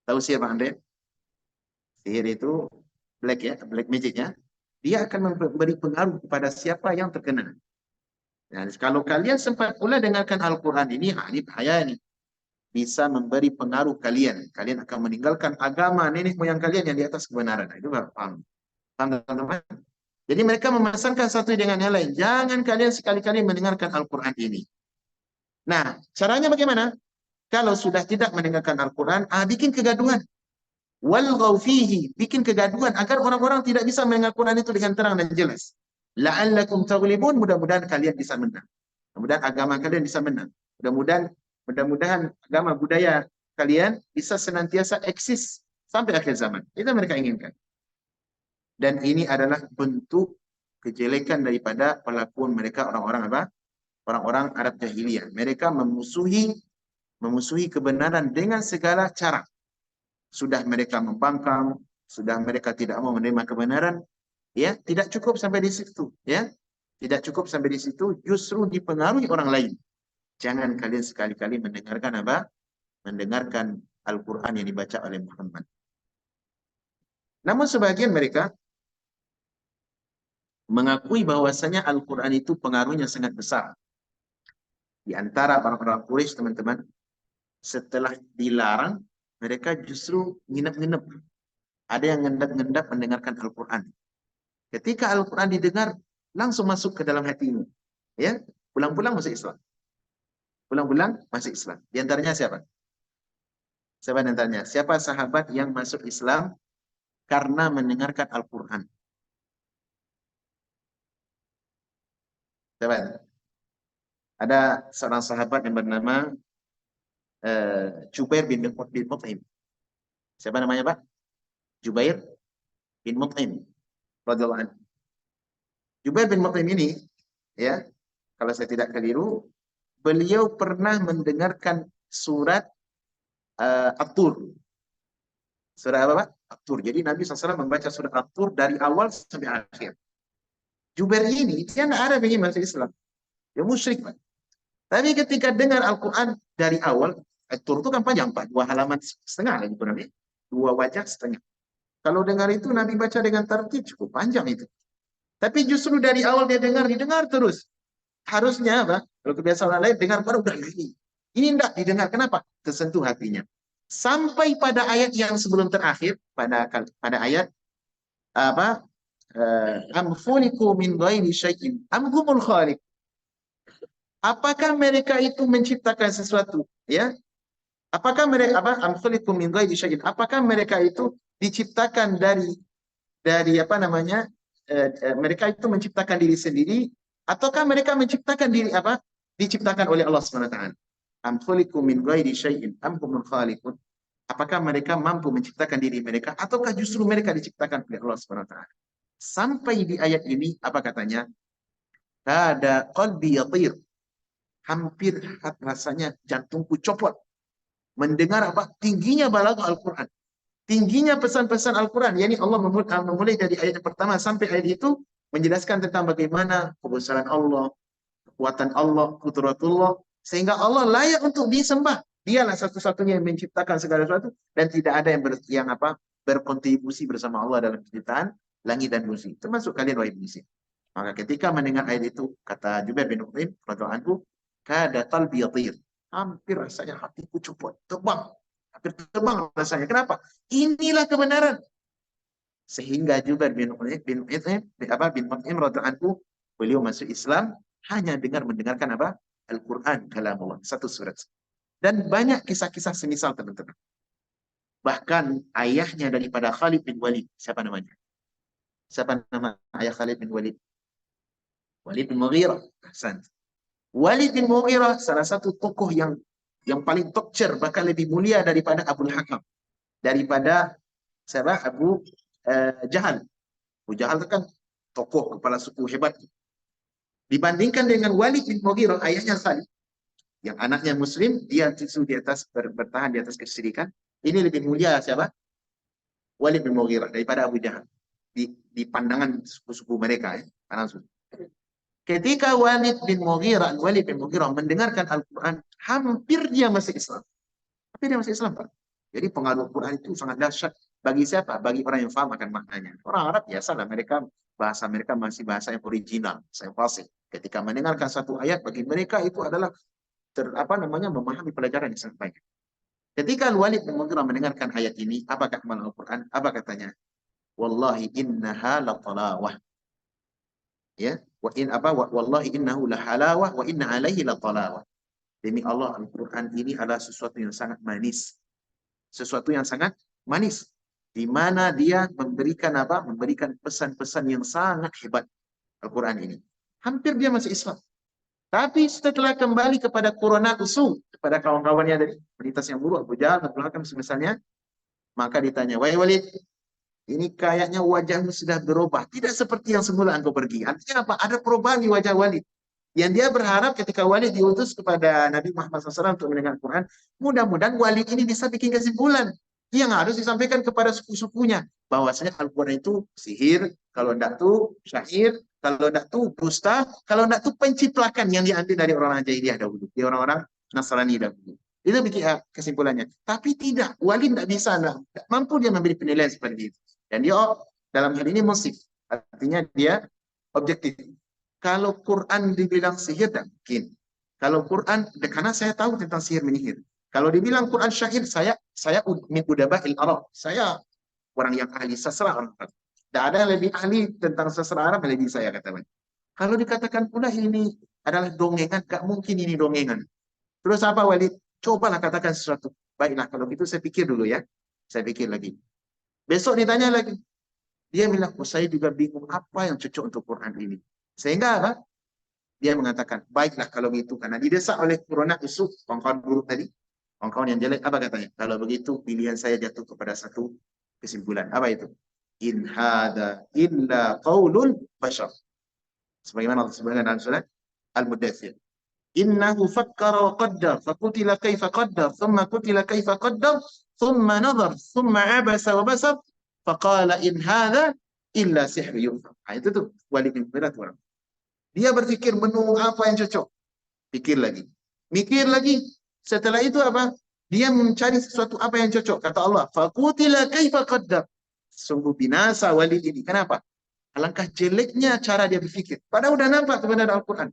Tahu siapa Anda? Sihir itu black magic-nya. Dia akan memberi pengaruh kepada siapa yang terkena. Dan kalau kalian sempat pula dengarkan Al-Quran ini bahaya ini. Bisa memberi pengaruh kalian. Kalian akan meninggalkan agama nenek moyang kalian yang di atas kebenaran. Nah, itu paham. Paham, teman-teman? Jadi mereka memesankan satu dengan yang lain. Jangan kalian sekali-kali mendengarkan Al-Quran ini. Nah, caranya bagaimana? Kalau sudah tidak mendengarkan Al-Quran, bikin kegaduhan. Walghaw fihi, bikin kegaduhan agar orang-orang tidak bisa mendengar Quran itu dengan terang dan jelas. La'allakum taghlibun, mudah-mudahan kalian bisa menang. Mudah-mudahan agama kalian bisa menang. Mudah-mudahan agama budaya kalian bisa senantiasa eksis sampai akhir zaman. Itu mereka inginkan. Dan ini adalah bentuk kejelekan daripada pelakuan mereka orang-orang apa? Orang-orang Arab jahiliyah. Mereka memusuhi kebenaran dengan segala cara. Sudah mereka membangkang, sudah mereka tidak mau menerima kebenaran, ya, tidak cukup sampai di situ, ya. Tidak cukup sampai di situ, justru dipengaruhi orang lain. Jangan kalian sekali-kali mendengarkan apa? Mendengarkan Al-Quran yang dibaca oleh Muhammad. Namun sebagian mereka mengakui bahwasanya Al-Quran itu pengaruhnya sangat besar. Di antara orang-orang Quraisy, teman-teman, setelah dilarang, mereka justru nginep-nginep. Ada yang ngendap-ngendap mendengarkan Al-Quran. Ketika Al-Quran didengar, langsung masuk ke dalam hatimu. Ya, pulang-pulang masuk Islam. Pulang-pulang masuk Islam. Di antaranya siapa? Siapa di antaranya? Siapa sahabat yang masuk Islam karena mendengarkan Al-Quran? Siapa? Ada seorang sahabat yang bernama Jubair bin Mut'im. Siapa namanya, Pak? Jubair bin Mut'im radhiyallahu anhu. Jubair bin Mut'im ini, ya, kalau saya tidak keliru, beliau pernah mendengarkan surat At-Tur. Surat apa, Pak? At-Tur. Jadi Nabi SAW membaca surat At-Tur dari awal sampai akhir. Jubair ini, dia tidak ada ingin masuk Islam. Dia musyrik, Pak. Tapi ketika dengar Al-Quran dari awal, At-Tur itu kan panjang, Pak. 2,5 halaman lagi kurang, 2 wajah setengah. Kalau dengar itu, Nabi baca dengan tertib, cukup panjang itu. Tapi justru dari awal dia didengar terus. Harusnya apa? Kalau kebiasaan orang lain, dengar baru udah lagi. Ini enggak didengar. Kenapa? Tersentuh hatinya. Sampai pada ayat yang sebelum terakhir, pada ayat apa? Am khuliqu min ghairi syai'in am humul khaliq. Apakah mereka itu menciptakan sesuatu? Ya, apakah mereka apa? Am khuliqu min ghairi syai'in. Apakah mereka itu diciptakan dari apa namanya? Mereka itu menciptakan diri sendiri, ataukah mereka menciptakan diri apa? Diciptakan oleh Allah SWT. Am khuliqu min ghairi syai'in am humul khaliqun. Apakah mereka mampu menciptakan diri mereka, ataukah justru mereka diciptakan oleh Allah SWT? Sampai di ayat ini, apa katanya? Kada qalbi yatir. Hampir rasanya jantungku copot. Mendengar apa? Tingginya balaghah Al-Quran. Tingginya pesan-pesan Al-Quran. Yani Allah memulai dari ayat pertama sampai ayat itu menjelaskan tentang bagaimana kebesaran Allah, kekuatan Allah, kudratullah, sehingga Allah layak untuk disembah. Dialah satu-satunya yang menciptakan segala sesuatu dan tidak ada yang berkontribusi bersama Allah dalam penciptaan langit dan bumi. Termasuk kalian wahai manusia. Maka ketika mendengar ayat itu, kata Jubair bin Mut'im radhiyallahu anhu, kada qalbi yatir. Hampir rasanya hatiku copot, terbang. Hampir terbang rasanya. Kenapa? Inilah kebenaran. Sehingga Jubair bin Mut'im radhiyallahu anhu, beliau masuk Islam hanya mendengarkan apa? Al-Quran, kalamullah, satu surat. Dan banyak kisah-kisah semisal, teman-teman. Bahkan ayahnya daripada Khalid bin Walid, siapa namanya? Siapa nama ayah Khalid bin Walid? Walid bin Mughirah. Walid bin Mughirah salah satu tokoh yang paling top tier, bahkan lebih mulia daripada Abu Hakam, daripada siapa? Abu Jahal. Abu Jahal itu kan tokoh kepala suku hebat. Dibandingkan dengan Walid bin Mughirah, ayahnya Khalid, yang anaknya Muslim, dia justru di atas bertahan di atas kesyirikan. Ini lebih mulia siapa? Walid bin Mughirah daripada Abu Jahal di pandangan suku-suku mereka. Ya. Ketika Walid bin Mughirah mendengarkan Al-Quran, hampir dia masuk Islam. Tapi dia masuk Islam, Pak. Jadi pengaruh Al-Quran itu sangat dahsyat. Bagi siapa? Bagi orang yang paham akan maknanya. Orang Arab biasalah, bahasa mereka masih bahasa yang original, bahasa yang fasih. Ketika mendengarkan satu ayat, bagi mereka itu adalah memahami pelajaran yang sangat baik. Ketika Walid bin Mughirah mendengarkan ayat ini, apa kata Al-Quran? Apa katanya? Wallahi innaha la talawah. Ya, wallahi innahu la halawah wa inna alaihi la talawah. Demi Allah, Al-Quran ini adalah sesuatu yang sangat manis. Sesuatu yang sangat manis. Di mana dia memberikan pesan-pesan yang sangat hebat. Al-Quran ini. Hampir dia masuk Islam. Tapi setelah kembali kepada Qurana usul, kepada kawan-kawannya dari komunitas yang buruk, Abu Jahal, Abu Hakam semisalnya, maka ditanya, wahai Walid, ini kayaknya wajahmu sudah berubah. Tidak seperti yang semula engkau pergi. Artinya apa? Ada perubahan di wajah Walid. Yang dia berharap ketika Walid diutus kepada Nabi Muhammad SAW untuk mendengar Quran, mudah-mudahan Walid ini bisa bikin kesimpulan yang harus disampaikan kepada suku-sukunya. Bahwasanya Al-Quran itu sihir, kalau tidak tuh syair, kalau tidak tuh dusta, kalau tidak tuh penciplakan yang diambil dari orang-orang jahiliyah dahulu, dari orang-orang Nasrani dahulu. Itu bikin kesimpulannya. Tapi tidak, Walid tidak bisa, tidak mampu dia memberi penilaian seperti itu. Dan dia dalam hal ini musif, artinya dia objektif. Kalau Quran dibilang sihir, tak mungkin. Kalau Quran, karena saya tahu tentang sihir menyihir. Kalau dibilang Quran syair, saya min udaba'il Arab. Saya orang yang ahli sastra Arab. Tidak ada yang lebih ahli tentang sastra Arab lebih saya katakan. Kalau dikatakan pula ini adalah dongengan, gak mungkin ini dongengan. Terus apa Walid? Cobalah katakan sesuatu. Baiklah, kalau gitu saya pikir dulu ya. Saya pikir lagi. Besok ditanya lagi. Dia bilang, oh, saya juga bingung apa yang cocok untuk Quran ini. Sehingga apa? Dia mengatakan, baiklah kalau begitu. Karena didesak oleh Corona Yusuf, kawan-kawan buruk tadi. Kawan-kawan yang jelek, apa katanya? Kalau begitu, pilihan saya jatuh kepada satu kesimpulan. Apa itu? In hada illa qaulul bashar. Sebagaimana Allah sebutkan dalam surat Al-Mudaththir. Innahu fakkara wa qaddar, fakutila kaifa qaddar, thumma kutila kaifa qaddar, thumma nadhar, thumma abasa wa basar, faqala in hadha illa sihru yufar. Itu tuh Walid bin Mughirah orang. Dia berpikir menu apa yang cocok. Pikir lagi. Mikir lagi. Setelah itu apa? Dia mencari sesuatu apa yang cocok. Kata Allah, fakutila kaifa qaddar. Sungguh binasa Walid ini. Kenapa? Alangkah jeleknya cara dia berpikir. Padahal udah nampak kebenaran Al-Quran.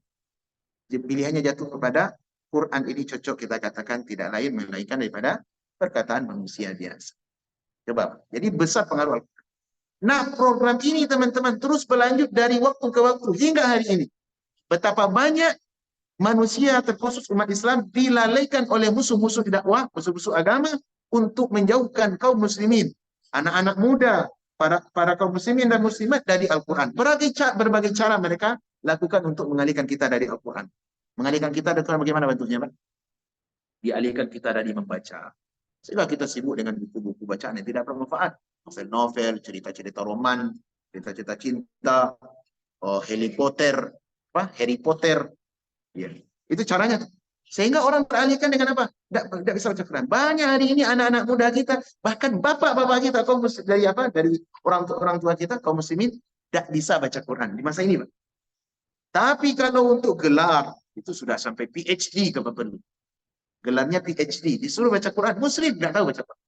Pilihannya jatuh kepada Quran ini cocok kita katakan tidak lain melainkan daripada perkataan manusia biasa. Coba. Jadi besar pengaruh Al-Quran. Nah, program ini teman-teman terus berlanjut dari waktu ke waktu hingga hari ini. Betapa banyak manusia terkhusus umat Islam dilalaikan oleh musuh-musuh dakwah, musuh-musuh agama untuk menjauhkan kaum muslimin, anak-anak muda, para kaum muslimin dan muslimat dari Al-Quran. Berbagai cara mereka lakukan untuk mengalihkan kita dari Al-Quran. Mengalihkan kita dengan bagaimana bentuknya, Pak? Dialihkan kita dari membaca. Sehingga kita sibuk dengan buku-buku bacaan yang tidak bermanfaat. Novel-novel, cerita-cerita roman, cerita-cerita cinta, Harry Potter, Harry Potter. Ya. Itu caranya. Sehingga orang teralihkan dengan apa? Tidak bisa baca Quran. Banyak hari ini anak-anak muda kita, bahkan bapak-bapak kita, kaum dari apa? Dari orang tua kita, kaum muslimin, tidak bisa baca Quran di masa ini, Pak. Tapi kalau untuk gelar, itu sudah sampai PhD ke perlu. Gelarnya PhD, disuruh baca Quran, muslim nggak tahu baca Quran.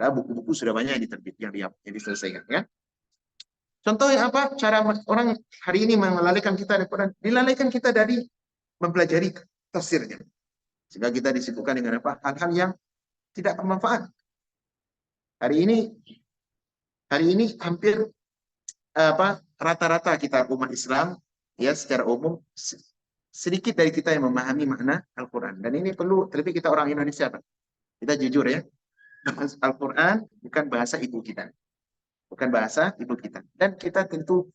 Ada buku-buku sudah banyak yang diterbit, yang diselesaikan, ya. Contohnya apa? Cara orang hari ini melalaikan kita dari Quran, dilalaikan kita dari mempelajari tafsirnya. Sehingga kita disibukkan dengan apa? Hal-hal yang tidak bermanfaat. Hari ini hampir rata-rata kita umat Islam ya secara umum sedikit dari kita yang memahami makna Al-Quran. Dan ini perlu, tapi kita orang Indonesia, Pak. Kita jujur ya, Al-Quran bukan bahasa ibu kita. Bukan bahasa ibu kita. Dan kita tentu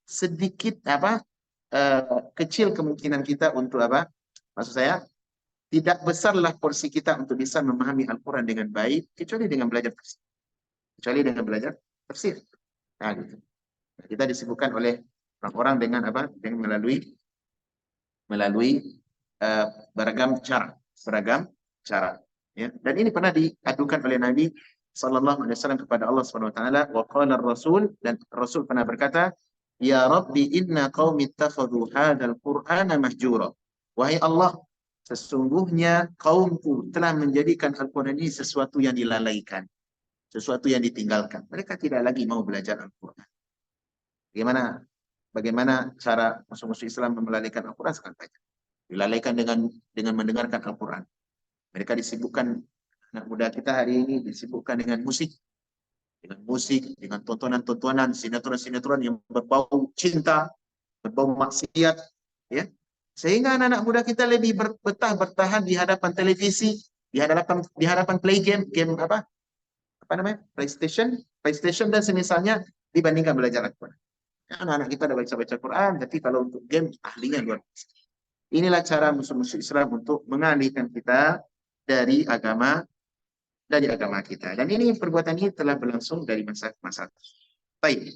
sedikit kecil kemungkinan kita untuk maksud saya, tidak besarlah porsi kita untuk bisa memahami Al-Quran dengan baik, kecuali dengan belajar tafsir. Nah, gitu. Kita disibukkan oleh orang-orang dengan dengan melalui beragam cara. Ya. Dan ini pernah diadukan oleh Nabi Sallallahu Alaihi Wasallam kepada Allah Subhanahu Wa Taala. Wa qala Rasul, dan Rasul pernah berkata, Ya Rabbi inna qaumi ittakhadhu hadzal Qur'ana mahjura. Wahai Allah, sesungguhnya kaumku telah menjadikan Al-Quran ini sesuatu yang dilalaikan, sesuatu yang ditinggalkan. Mereka tidak lagi mau belajar Al-Quran. Bagaimana cara musuh-musuh Islam melalaikan Al-Quran sekarang banyak. Dilalaikan dengan mendengarkan Al-Quran. Mereka disibukkan, anak muda kita hari ini disibukkan dengan musik, dengan tontonan-tontonan, sinetron-sinetron yang berbau cinta, berbau maksiat, ya. Sehingga anak-anak muda kita lebih bertahan di hadapan televisi, di hadapan play game PlayStation dan semisalnya dibandingkan belajar Al-Quran. Anak-anak kita udah baca Quran, tapi kalau untuk game ahlinya luar biasa. Inilah cara musuh-musuh Islam untuk mengalihkan kita dari agama kita. Dan ini perbuatan ini telah berlangsung dari masa ke masa. Baik.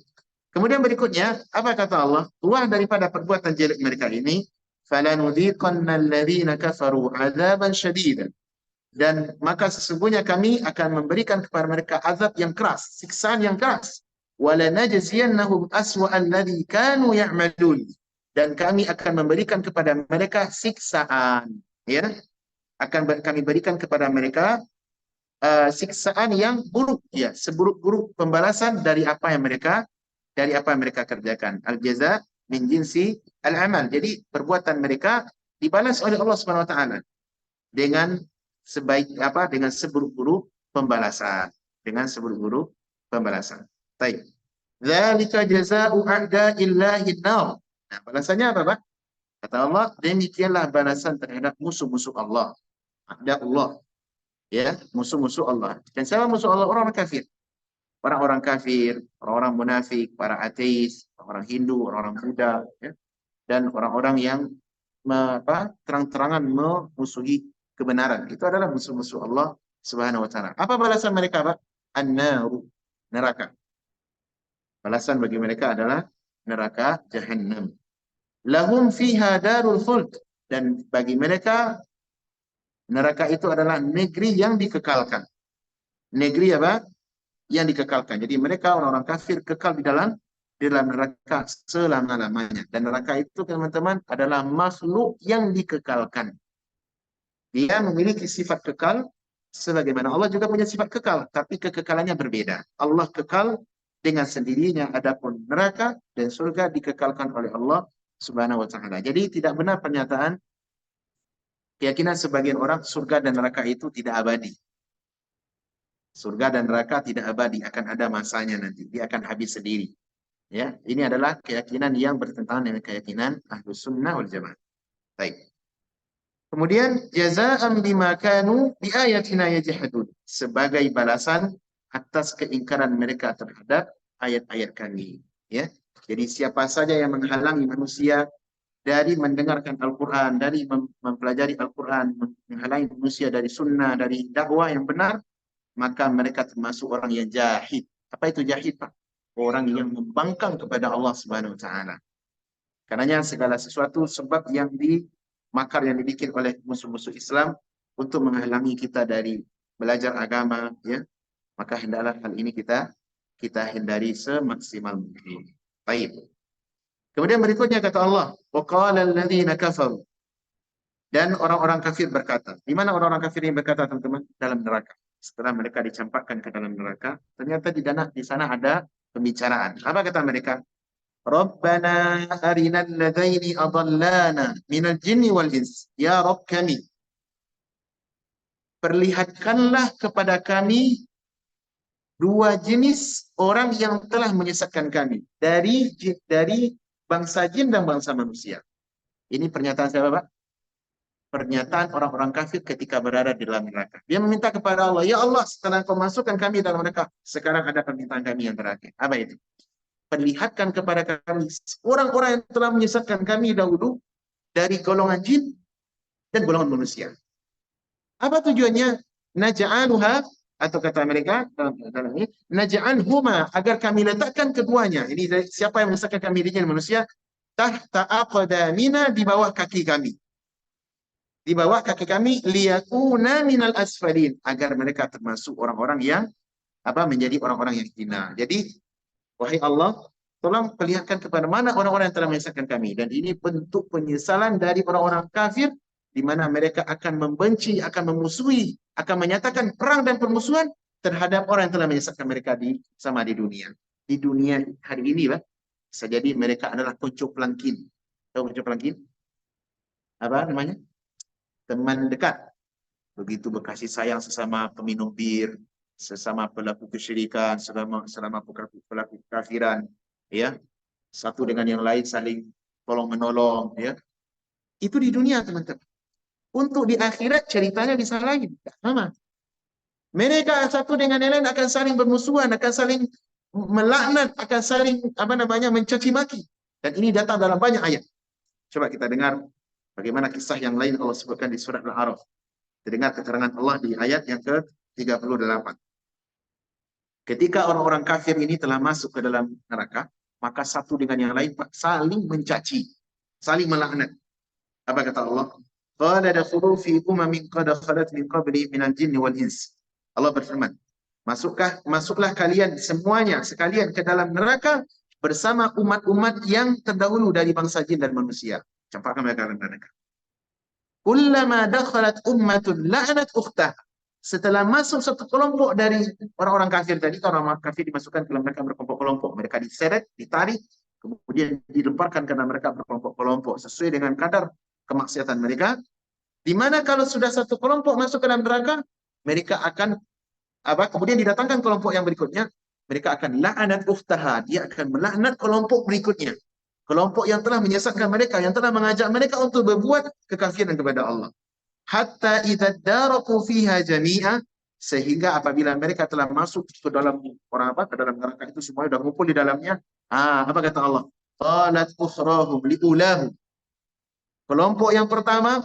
Kemudian berikutnya, apa kata Allah? Keluar daripada perbuatan jelek mereka ini, فَلَنُذِيقَنَّ الَّذِينَ كَفَرُوا عَذَابًا شَدِيدًا. Dan maka sesungguhnya kami akan memberikan kepada mereka azab yang keras, siksaan yang keras. وَلَنَجْزِيَنَّهُمْ أَسْوَأَ الَّذِي كَانُوا يَعْمَلُونَ. Dan kami akan memberikan kepada mereka siksaan, ya. Kami berikan kepada mereka siksaan yang buruk, ya, seburuk-buruk pembalasan dari apa yang mereka kerjakan. Al-jaza min jinsi al-amal. Jadi perbuatan mereka dibalas oleh Allah Subhanahu wa taala dengan dengan seburuk-buruk pembalasan. Dengan seburuk-buruk pembalasan. Baik. Dzalika jazaa'u a'da'illahi nar. Nah, balasannya apa, Pak? Kata Allah, demikianlah balasan terhadap musuh-musuh Allah. A'da Allah. Ya, musuh-musuh Allah. Dan siapa musuh Allah? Orang-orang kafir. Orang-orang kafir, orang-orang munafik, para ateis, orang Hindu, orang-orang Buddha, ya, dan orang-orang yang terang-terangan memusuhi kebenaran. Itu adalah musuh-musuh Allah Subhanahu wa taala. Apa balasan mereka, Pak? An-naru, neraka. Balasan bagi mereka adalah neraka Jahannam. Lahum fiha darul khuld, dan bagi mereka neraka itu adalah negeri yang dikekalkan. Negeri apa? Yang dikekalkan. Jadi mereka orang-orang kafir kekal di dalam neraka selama-lamanya. Dan neraka itu, teman-teman, adalah makhluk yang dikekalkan. Dia memiliki sifat kekal sebagaimana Allah juga punya sifat kekal, tapi kekekalannya berbeda. Allah kekal dengan sendirinya, adapun neraka dan surga dikekalkan oleh Allah Subhanahu wa taala. Jadi tidak benar pernyataan keyakinan sebagian orang surga dan neraka itu tidak abadi. Surga dan neraka tidak abadi, akan ada masanya nanti. Dia akan habis sendiri. Ya, ini adalah keyakinan yang bertentangan dengan keyakinan Ahlus Sunnah wal Jamaah. Baik. Kemudian jazaa'an bima kanu bi ayatina yajhadun, sebagai balasan atas keingkaran mereka terhadap ayat-ayat kami. Ya. Jadi siapa saja yang menghalangi manusia dari mendengarkan Al-Quran, dari mempelajari Al-Quran, menghalangi manusia dari sunnah, dari dakwah yang benar, maka mereka termasuk orang yang jahid. Apa itu jahid, Pak? Orang yang membangkang kepada Allah Subhanahu wa taala. Karenanya segala sesuatu sebab yang makar yang dibikin oleh musuh-musuh Islam untuk menghalangi kita dari belajar agama, ya, maka hendaklah hal ini kita hindari semaksimal mungkin. Baik. Kemudian berikutnya kata Allah, wa qala alladziina kafaru, dan orang-orang kafir berkata. Di mana orang-orang kafir yang berkata, teman-teman? Dalam neraka. Setelah mereka dicampakkan ke dalam neraka, ternyata di sana ada pembicaraan. Apa kata mereka? Rabbana arinal ladaini adallana minal jinni wal ins. Ya Rabb kami, perlihatkanlah kepada kami dua jenis orang yang telah menyesatkan kami dari bangsa jin dan bangsa manusia. Ini pernyataan siapa, Pak? Pernyataan orang-orang kafir ketika berada di dalam neraka. Dia meminta kepada Allah, ya Allah, setelah kau masukkan kami dalam neraka, sekarang ada permintaan kami yang terakhir. Apa itu? Perlihatkan kepada kami orang-orang yang telah menyesatkan kami dahulu dari golongan jin dan golongan manusia. Apa tujuannya? Naj'aluha, atau kata mereka dalam ini, naj'alhuma, agar kami letakkan keduanya. Ini siapa yang menyesatkan kami di jin dan manusia? Tahta aqdamina, di bawah kaki kami. Di bawah kaki kami, liyakuna minal asfalin, agar mereka termasuk orang-orang yang menjadi orang-orang yang hina. Jadi, wahai Allah, tolong perlihatkan kepada mana orang-orang yang telah menyesatkan kami. Dan ini bentuk penyesalan dari orang-orang kafir, di mana mereka akan membenci, akan memusuhi, akan menyatakan perang dan permusuhan terhadap orang yang telah menyesatkan mereka di dunia. Di dunia hari ini, bisa jadi mereka adalah pocong pelangkin. Tahu pocong pelangkin? Apa namanya? Teman dekat. Begitu berkasih sayang sesama peminum bir, sesama pelaku kesyirikan, selama pelaku kafiran, ya, satu dengan yang lain saling tolong menolong, ya. Itu di dunia, teman-teman. Untuk di akhirat ceritanya bisa lain, sama. Mereka satu dengan yang lain akan saling bermusuhan, akan saling melaknat, akan saling mencaci maki. Dan ini datang dalam banyak ayat. Coba kita dengar bagaimana kisah yang lain Allah sebutkan di surat Al-A'raf. Dengar keterangan Allah di ayat yang ke-38. Ketika orang-orang kafir ini telah masuk ke dalam neraka, maka satu dengan yang lain saling mencaci, saling melaknat. Apa kata Allah? Qala dakhulu fi umamin qad khalat min qabli minal jinni wal ins. Allah berfirman, masuklah kalian semuanya sekalian ke dalam neraka bersama umat-umat yang terdahulu dari bangsa jin dan manusia. Campakkan mereka dalam neraka. Kullama dakhalat ummatun la'anat ukhtah. Setelah masuk satu kelompok dari orang-orang kafir tadi, orang-orang kafir dimasukkan ke dalam mereka berkelompok-kelompok. Mereka diseret, ditarik, kemudian dilemparkan karena mereka berkelompok-kelompok sesuai dengan kadar kemaksiatan mereka. Di mana kalau sudah satu kelompok masuk ke dalam neraka, mereka akan kemudian didatangkan kelompok yang berikutnya, mereka akan la'anat ukhtaha, dia akan melaknat kelompok berikutnya. Kelompok yang telah menyesatkan mereka, yang telah mengajak mereka untuk berbuat kekafiran kepada Allah. Hatta idza daraku fiha jami'a, sehingga apabila mereka telah masuk ke dalam ke dalam neraka itu semua sudah ngumpul di dalamnya, apa kata Allah? Qalat ukhrahum liulahu. Kelompok yang pertama,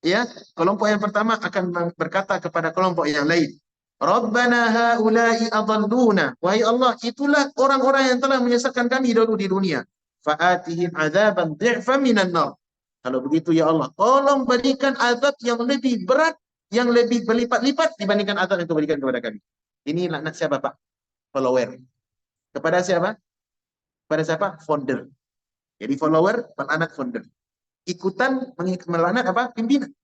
ya, kelompok yang pertama akan berkata kepada kelompok yang lain, Rabbana haula'i adalluna. Wahai Allah, itulah orang-orang yang telah menyesatkan kami dulu di dunia. Fa'atihim adzaban dhi'fan minan nar. Kalau begitu ya Allah, tolong berikan azab yang lebih berat, yang lebih berlipat-lipat dibandingkan azab yang kau berikan kepada kami. Ini laknat siapa, Pak? Follower. Kepada siapa? Kepada siapa? Founder. Jadi follower melaknat founder. Ikutan melaknat apa? Pimpinan.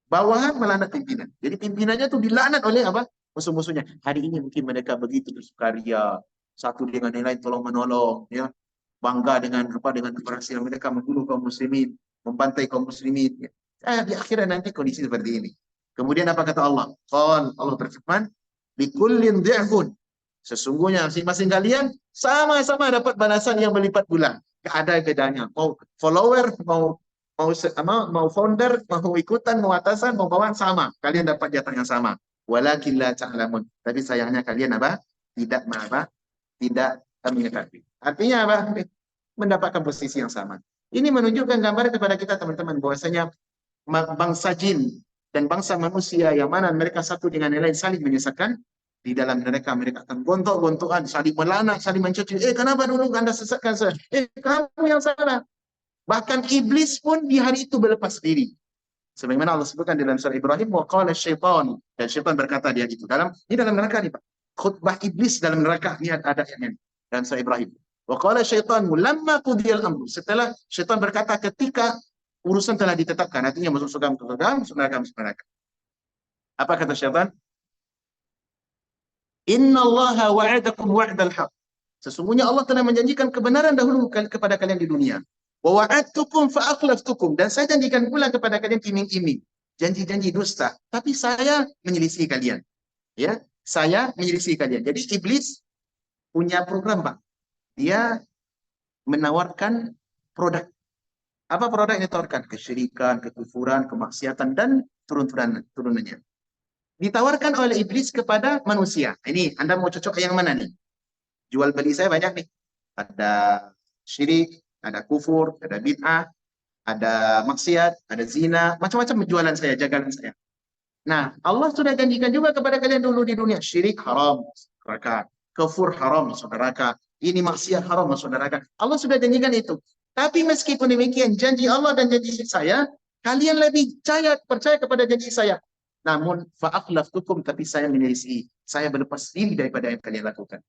Bawahan melaknat pimpinan. Jadi pimpinannya tuh dilaknat oleh apa? Musuh-musuhnya. Hari ini mungkin mereka begitu bersukaria, satu dengan yang lain tolong menolong, ya, bangga dengan keberhasilan mereka membunuh kaum muslimin, membantai kaum muslimin. Ya. Di akhirat nanti kondisi seperti ini. Kemudian apa kata Allah? Allah berfirman, likullin dhi'fun. Sesungguhnya masing-masing kalian sama-sama dapat balasan yang berlipat gula. Tidak ada bedanya. Mau follower, mau founder, mau ikutan, mau atasan, mau bawahan sama. Kalian dapat jatah yang sama. Walakin la ta'lamun. Tapi sayangnya kalian tidak tidak mengetahui. Artinya apa? Mendapatkan posisi yang sama. Ini menunjukkan gambar kepada kita teman-teman bahwasanya bangsa jin dan bangsa manusia yang mana mereka satu dengan yang lain saling menyesatkan, di dalam mereka akan gontok-gontokan, saling melaknat, saling mencaci. Kenapa dulu Anda sesatkan saya? Kamu yang salah. Bahkan iblis pun di hari itu berlepas diri. Sebagaimana Allah sebutkan dalam surah Ibrahim, wa qala syaitan, dan syaitan berkata dia itu. Ini dalam neraka nih, Pak. Khutbah iblis dalam neraka, ini ada ayatnya dalam surah Ibrahim. Wa qala syaitan lamma qudiyal amru. Setelah syaitan berkata ketika urusan telah ditetapkan, artinya masuk surga, masuk neraka. Apa kata syaitan? Innallaha wa'adakum wa'dal haq. Sesungguhnya Allah telah menjanjikan kebenaran dahulu kepada kalian di dunia. Wa wa'adtukum fa akhlaftukum, dan saya janjikan pula kepada kalian iming-iming, janji-janji dusta, tapi saya menyelisih kalian. Ya, saya menyelisih kalian. Jadi iblis punya program, Pak. Dia menawarkan produk. Apa produk yang ditawarkan? Kesyirikan, kekufuran, kemaksiatan, dan turunannya. Ditawarkan oleh iblis kepada manusia. Ini Anda mau cocok yang mana nih? Jual beli saya banyak nih. Ada syirik, ada kufur, ada bid'ah, ada maksiat, ada zina, macam-macam penjualan saya, jagaan saya. Nah, Allah sudah janjikan juga kepada kalian dulu di dunia, syirik haram, neraka, kufur haram, masuk neraka, ini maksiat haram, masuk neraka. Allah sudah janjikan itu. Tapi meskipun demikian, janji Allah dan janji saya, kalian lebih percaya kepada janji saya. Namun, fa'akhlaftukum, tapi saya menyelisih, saya berlepas diri daripada yang kalian lakukan.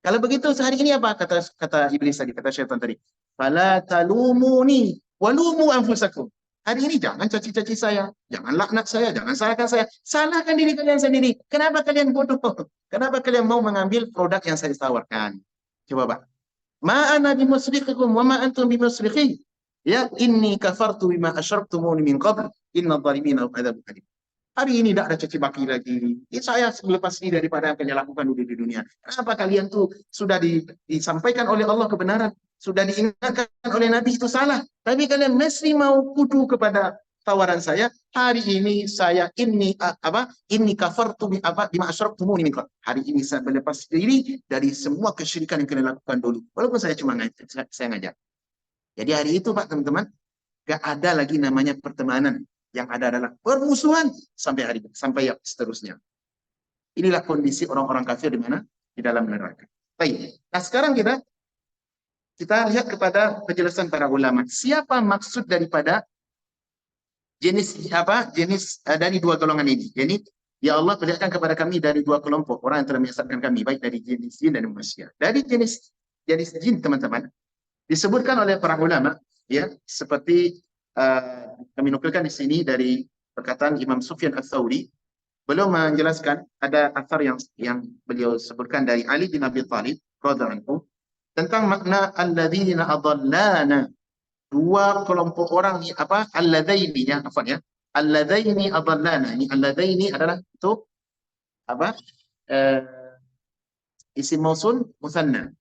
Kalau begitu hari ini apa kata iblis tadi, kata syaitan tadi? Fala talumuni walumu anfusakum. Hari ini jangan caci-caci saya, jangan laknat saya, jangan salahkan saya. Salahkan diri kalian sendiri. Kenapa kalian bodoh? Kenapa kalian mau mengambil produk yang saya tawarkan? Coba, Pak. Ma ana bimusrikikum wa ma antum bimusrikhi. Ya, inni kafartu bima asyraktumuni min qabl. Inna dhalimina adzabun alim. Hari ini tidak ada caci maki lagi. Saya lepas ini daripada yang kalian lakukan dulu di dunia. Kenapa kalian tuh sudah disampaikan oleh Allah kebenaran, sudah diingatkan oleh Nabi itu salah, tapi kalian mesti mau kudu kepada tawaran saya. Hari ini saya ini kafartu bima asyraktumuni min qabl. Hari ini saya berlepas diri dari semua kesyirikan yang kalian lakukan dulu. Walaupun saya cuma saya ngajak. Jadi hari itu, Pak, teman-teman, gak ada lagi namanya pertemanan. Yang ada adalah permusuhan sampai seterusnya. Inilah kondisi orang-orang kafir di mana? Di dalam neraka. Baik. Nah, sekarang kita lihat kepada penjelasan para ulama. Siapa maksud daripada jenis dari dua golongan ini? Jadi, ya Allah perlihatkan kepada kami dari dua kelompok orang yang telah menyesatkan kami, baik dari jenis jin dan manusia. Dari jenis jin, teman-teman, disebutkan oleh para ulama, ya, seperti kami nukilkan di sini dari perkataan Imam Sufyan Ats-Tsauri, Beliau menjelaskan ada asar yang beliau sebutkan dari Ali bin Abi Thalib radhiyallahu anhu tentang makna alladzina adallana, dua kelompok orang apa alladzaini ya afwan ya alladzaini adallana. Ini alladzaini adalah itu apa eh, isim mausul musanna.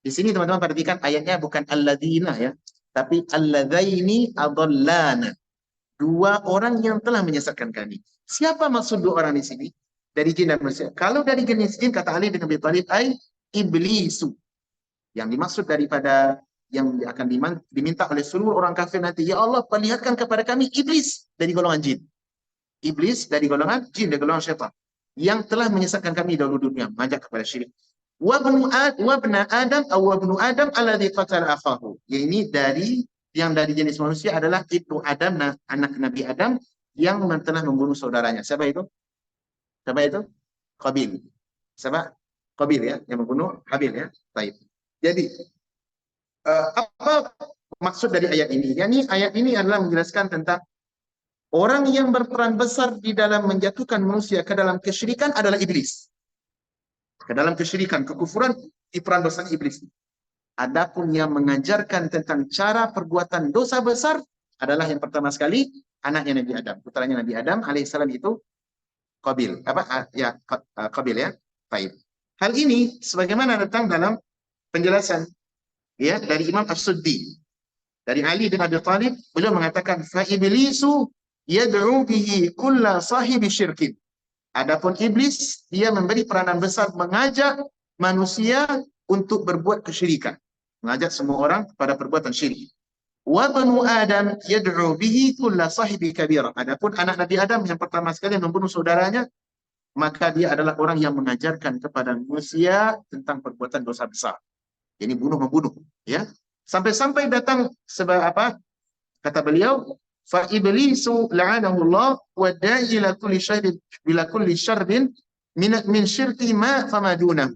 Di sini teman-teman perhatikan ayatnya bukan alladzina ya, tapi alladzaini adallana, dua orang yang telah menyesatkan kami. Siapa maksud dua orang di sini? Dari jin dan manusia. Kalau dari jenis jin, kata Ali bin Abi Thalib, ay iblisu. Yang dimaksud daripada yang akan diminta oleh seluruh orang kafir nanti, ya Allah, perlihatkan kepada kami iblis dari golongan jin. Iblis dari golongan jin, dari golongan syaitan. Yang telah menyesatkan kami dahulu dunia, mengajak kepada syirik. Wabna Adam wabnu Adam alladzi qatala akhahu. Ini dari yang dari jenis manusia adalah ibnu Adam, anak Nabi Adam yang telah membunuh saudaranya. Siapa itu? Siapa itu? Qabil. Siapa? Qabil ya, yang membunuh Habil ya. Baik. Jadi apa maksud dari ayat ini? Yani ayat ini adalah menjelaskan tentang orang yang berperan besar di dalam menjatuhkan manusia ke dalam kesyirikan adalah iblis. Ke dalam kesyirikan, kekufuran, di peran dosa iblis. Adapun yang mengajarkan tentang cara perbuatan dosa besar adalah yang pertama sekali anaknya Nabi Adam, putranya Nabi Adam alaihissalam itu Qabil. Apa ya Qabil ya. Baik. Hal ini sebagaimana datang dalam penjelasan ya dari Imam As-Suddi dari Ali bin Abi Thalib, beliau mengatakan fa iblisu yad'u bihi kulla sahibi syirkin. Adapun iblis, dia memberi peranan besar mengajak manusia untuk berbuat kesyirikan. Mengajak semua orang pada perbuatan syirik. Wa banu Adam yad'u bihi kulla sahibi kabira. Adapun anak Nabi Adam yang pertama sekali membunuh saudaranya, maka dia adalah orang yang mengajarkan kepada manusia tentang perbuatan dosa besar. Jadi bunuh-membunuh, ya. Sampai-sampai datang sebab apa? Kata beliau, fa iblisu la'anahullah wa da'i ila kulli syarrin bila kulli syarrin min syirki ma famaduna.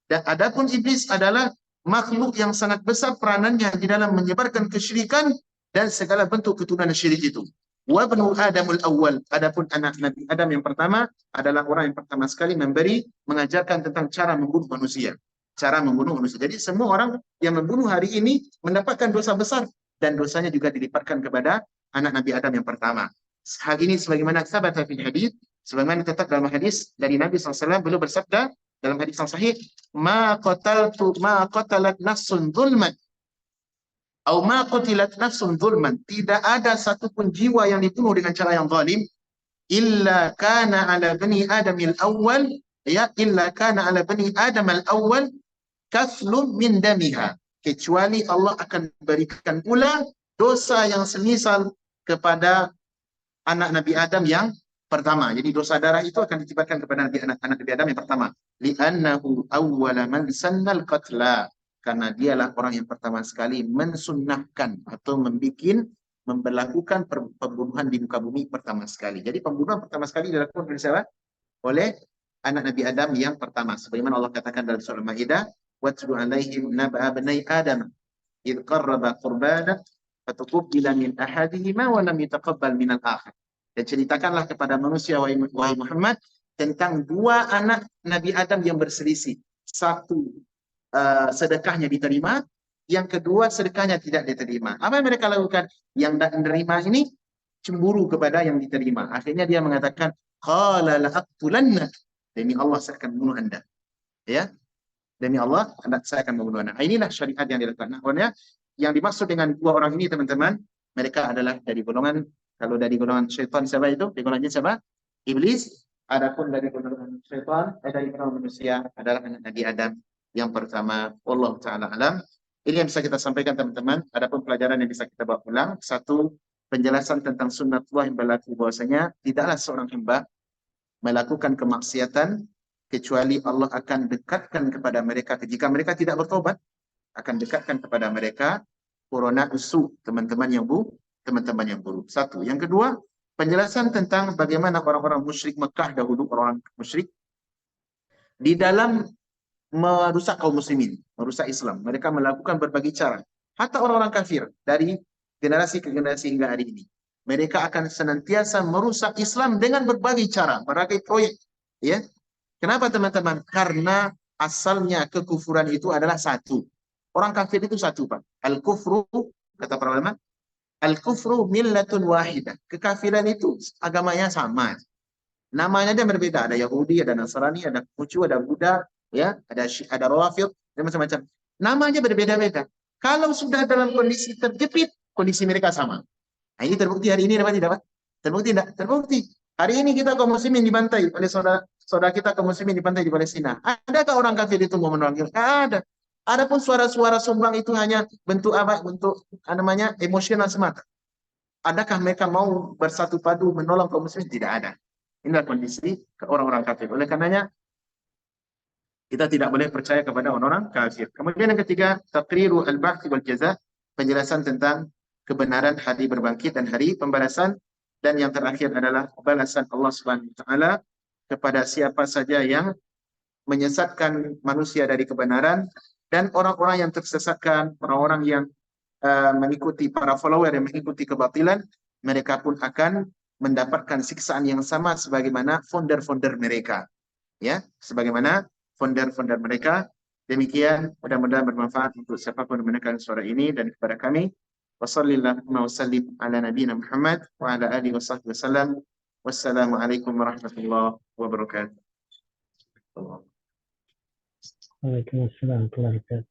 Dan adapun iblis adalah makhluk yang sangat besar peranannya di dalam menyebarkan kesyirikan dan segala bentuk keturunan syirik itu. Wa banu Adamul awwal, adapun anak Nabi Adam yang pertama adalah orang yang pertama sekali mengajarkan tentang cara membunuh manusia. Cara membunuh manusia. Jadi semua orang yang membunuh hari ini mendapatkan dosa besar dan dosanya juga dilipatkan kepada anak Nabi Adam yang pertama. Hal ini sebagaimana sabata fi hadis, sebagaimana tetap dalam hadis dari Nabi SAW, beliau bersabda dalam hadis yang sahih, ma qatalat nafsun zulman atau ma qutilat nafsun zulman, tidak ada satupun jiwa yang dibunuh dengan cara yang zalim illa kana ala bani adamil awal, ya, illa kana ala bani adam al awal kaflum min damiha, kecuali Allah akan berikan pula dosa yang semisal kepada anak Nabi Adam yang pertama. Jadi dosa darah itu akan ditimpakan kepada anak Nabi Adam yang pertama. Li'annahu awwala man sannal qatla, karena dialah orang yang pertama sekali mensunnahkan atau memberlakukan pembunuhan di muka bumi pertama sekali. Jadi pembunuhan pertama sekali dilakukan oleh siapa? Oleh anak Nabi Adam yang pertama. Sebagaimana Allah katakan dalam surah Al-Maidah, وَاتْلُ عَلَيْهِمْ نَبَأَ بَنِي آدَمَ إِذْ قَرَّبَ قُرْبَانًا فَتُقُبِّلَ مِنْ أَحَدِهِمَا وَلَمْ يَتَقَبَّلْ مِنَ الْآخَرِ. Dan ceritakanlah kepada manusia, wahai Muhammad, tentang dua anak Nabi Adam yang berselisih. Satu sedekahnya diterima, yang kedua sedekahnya tidak diterima. Apa yang mereka lakukan? Yang diterima ini cemburu kepada yang diterima. Akhirnya dia mengatakan, qala la'aqtulannak, demi Allah saya akan membunuh Anda. Ya, demi Allah, saya akan membunuh Anda. Inilah syariat yang dilakukan. Nah, yang dimaksud dengan dua orang ini, teman-teman, mereka adalah dari golongan, kalau dari golongan syaitan siapa itu? Dari golongan siapa? Iblis. Adapun dari golongan syaitan, dari golongan manusia adalah anak Nabi Adam yang pertama. Wallahu ta'ala alam. Ini yang bisa kita sampaikan, teman-teman. Adapun pelajaran yang bisa kita bawa pulang. Satu, penjelasan tentang sunnatullah yang berlaku bahwasanya tidaklah seorang hamba melakukan kemaksiatan kecuali Allah akan dekatkan kepada mereka, jika mereka tidak bertobat, akan dekatkan kepada mereka corona usu, teman-teman yang buruk. Satu. Yang kedua, penjelasan tentang bagaimana orang-orang musyrik Mekah dahulu, orang musyrik di dalam merusak kaum muslimin, merusak Islam. Mereka melakukan berbagai cara. Hatta orang-orang kafir dari generasi ke generasi hingga hari ini. mereka akan senantiasa merusak Islam dengan berbagai cara, berbagai proyek. Ya, kenapa teman-teman? Karena asalnya kekufuran itu adalah satu. Orang kafir itu satu, Pak. Al-kufru, kata para ulama, al-kufru millatun wahidah. Kekafiran itu agamanya sama. Namanya dia berbeda. Ada Yahudi, ada Nasrani, ada Konghucu, ada Buddha, ya, ada Rawafid, dan macam-macam. Namanya berbeda-beda. Kalau sudah dalam kondisi terjepit, kondisi mereka sama. Nah, ini terbukti hari ini dapat tidak, Pak? Terbukti tidak? Terbukti. Hari ini kita kaum muslimin dibantai oleh saudara kita kaum muslimin dibantai di Palestina. Adakah orang kafir itu mau menolong? Tidak ada. Adapun suara-suara sumbang itu hanya bentuk apa? Bentuk namanya emosional semata. Adakah mereka mau bersatu padu menolong kaum muslimin? Tidak ada. Inilah kondisi orang-orang kafir. Oleh karenanya kita tidak boleh percaya kepada orang-orang kafir. Kemudian yang ketiga, taqriru al-ba'ts wal jaza, penjelasan tentang kebenaran hari berbangkit dan hari pembalasan. Dan yang terakhir adalah balasan Allah Subhanahu wa taala kepada siapa saja yang menyesatkan manusia dari kebenaran, dan orang-orang yang tersesatkan, orang-orang yang mengikuti para follower yang mengikuti kebatilan, mereka pun akan mendapatkan siksaan yang sama sebagaimana founder-founder mereka. Ya, sebagaimana founder-founder mereka. Demikian, mudah-mudahan bermanfaat untuk siapapun mendengarkan suara ini dan kepada kami. Wassallallahu wasallim ala nabiyina Muhammad wa ala alihi wasahbihi wasallam. Wassalamualaikum warahmatullahi wabarakatuh. Waalaikumsalam warahmatullahi wabarakatuh.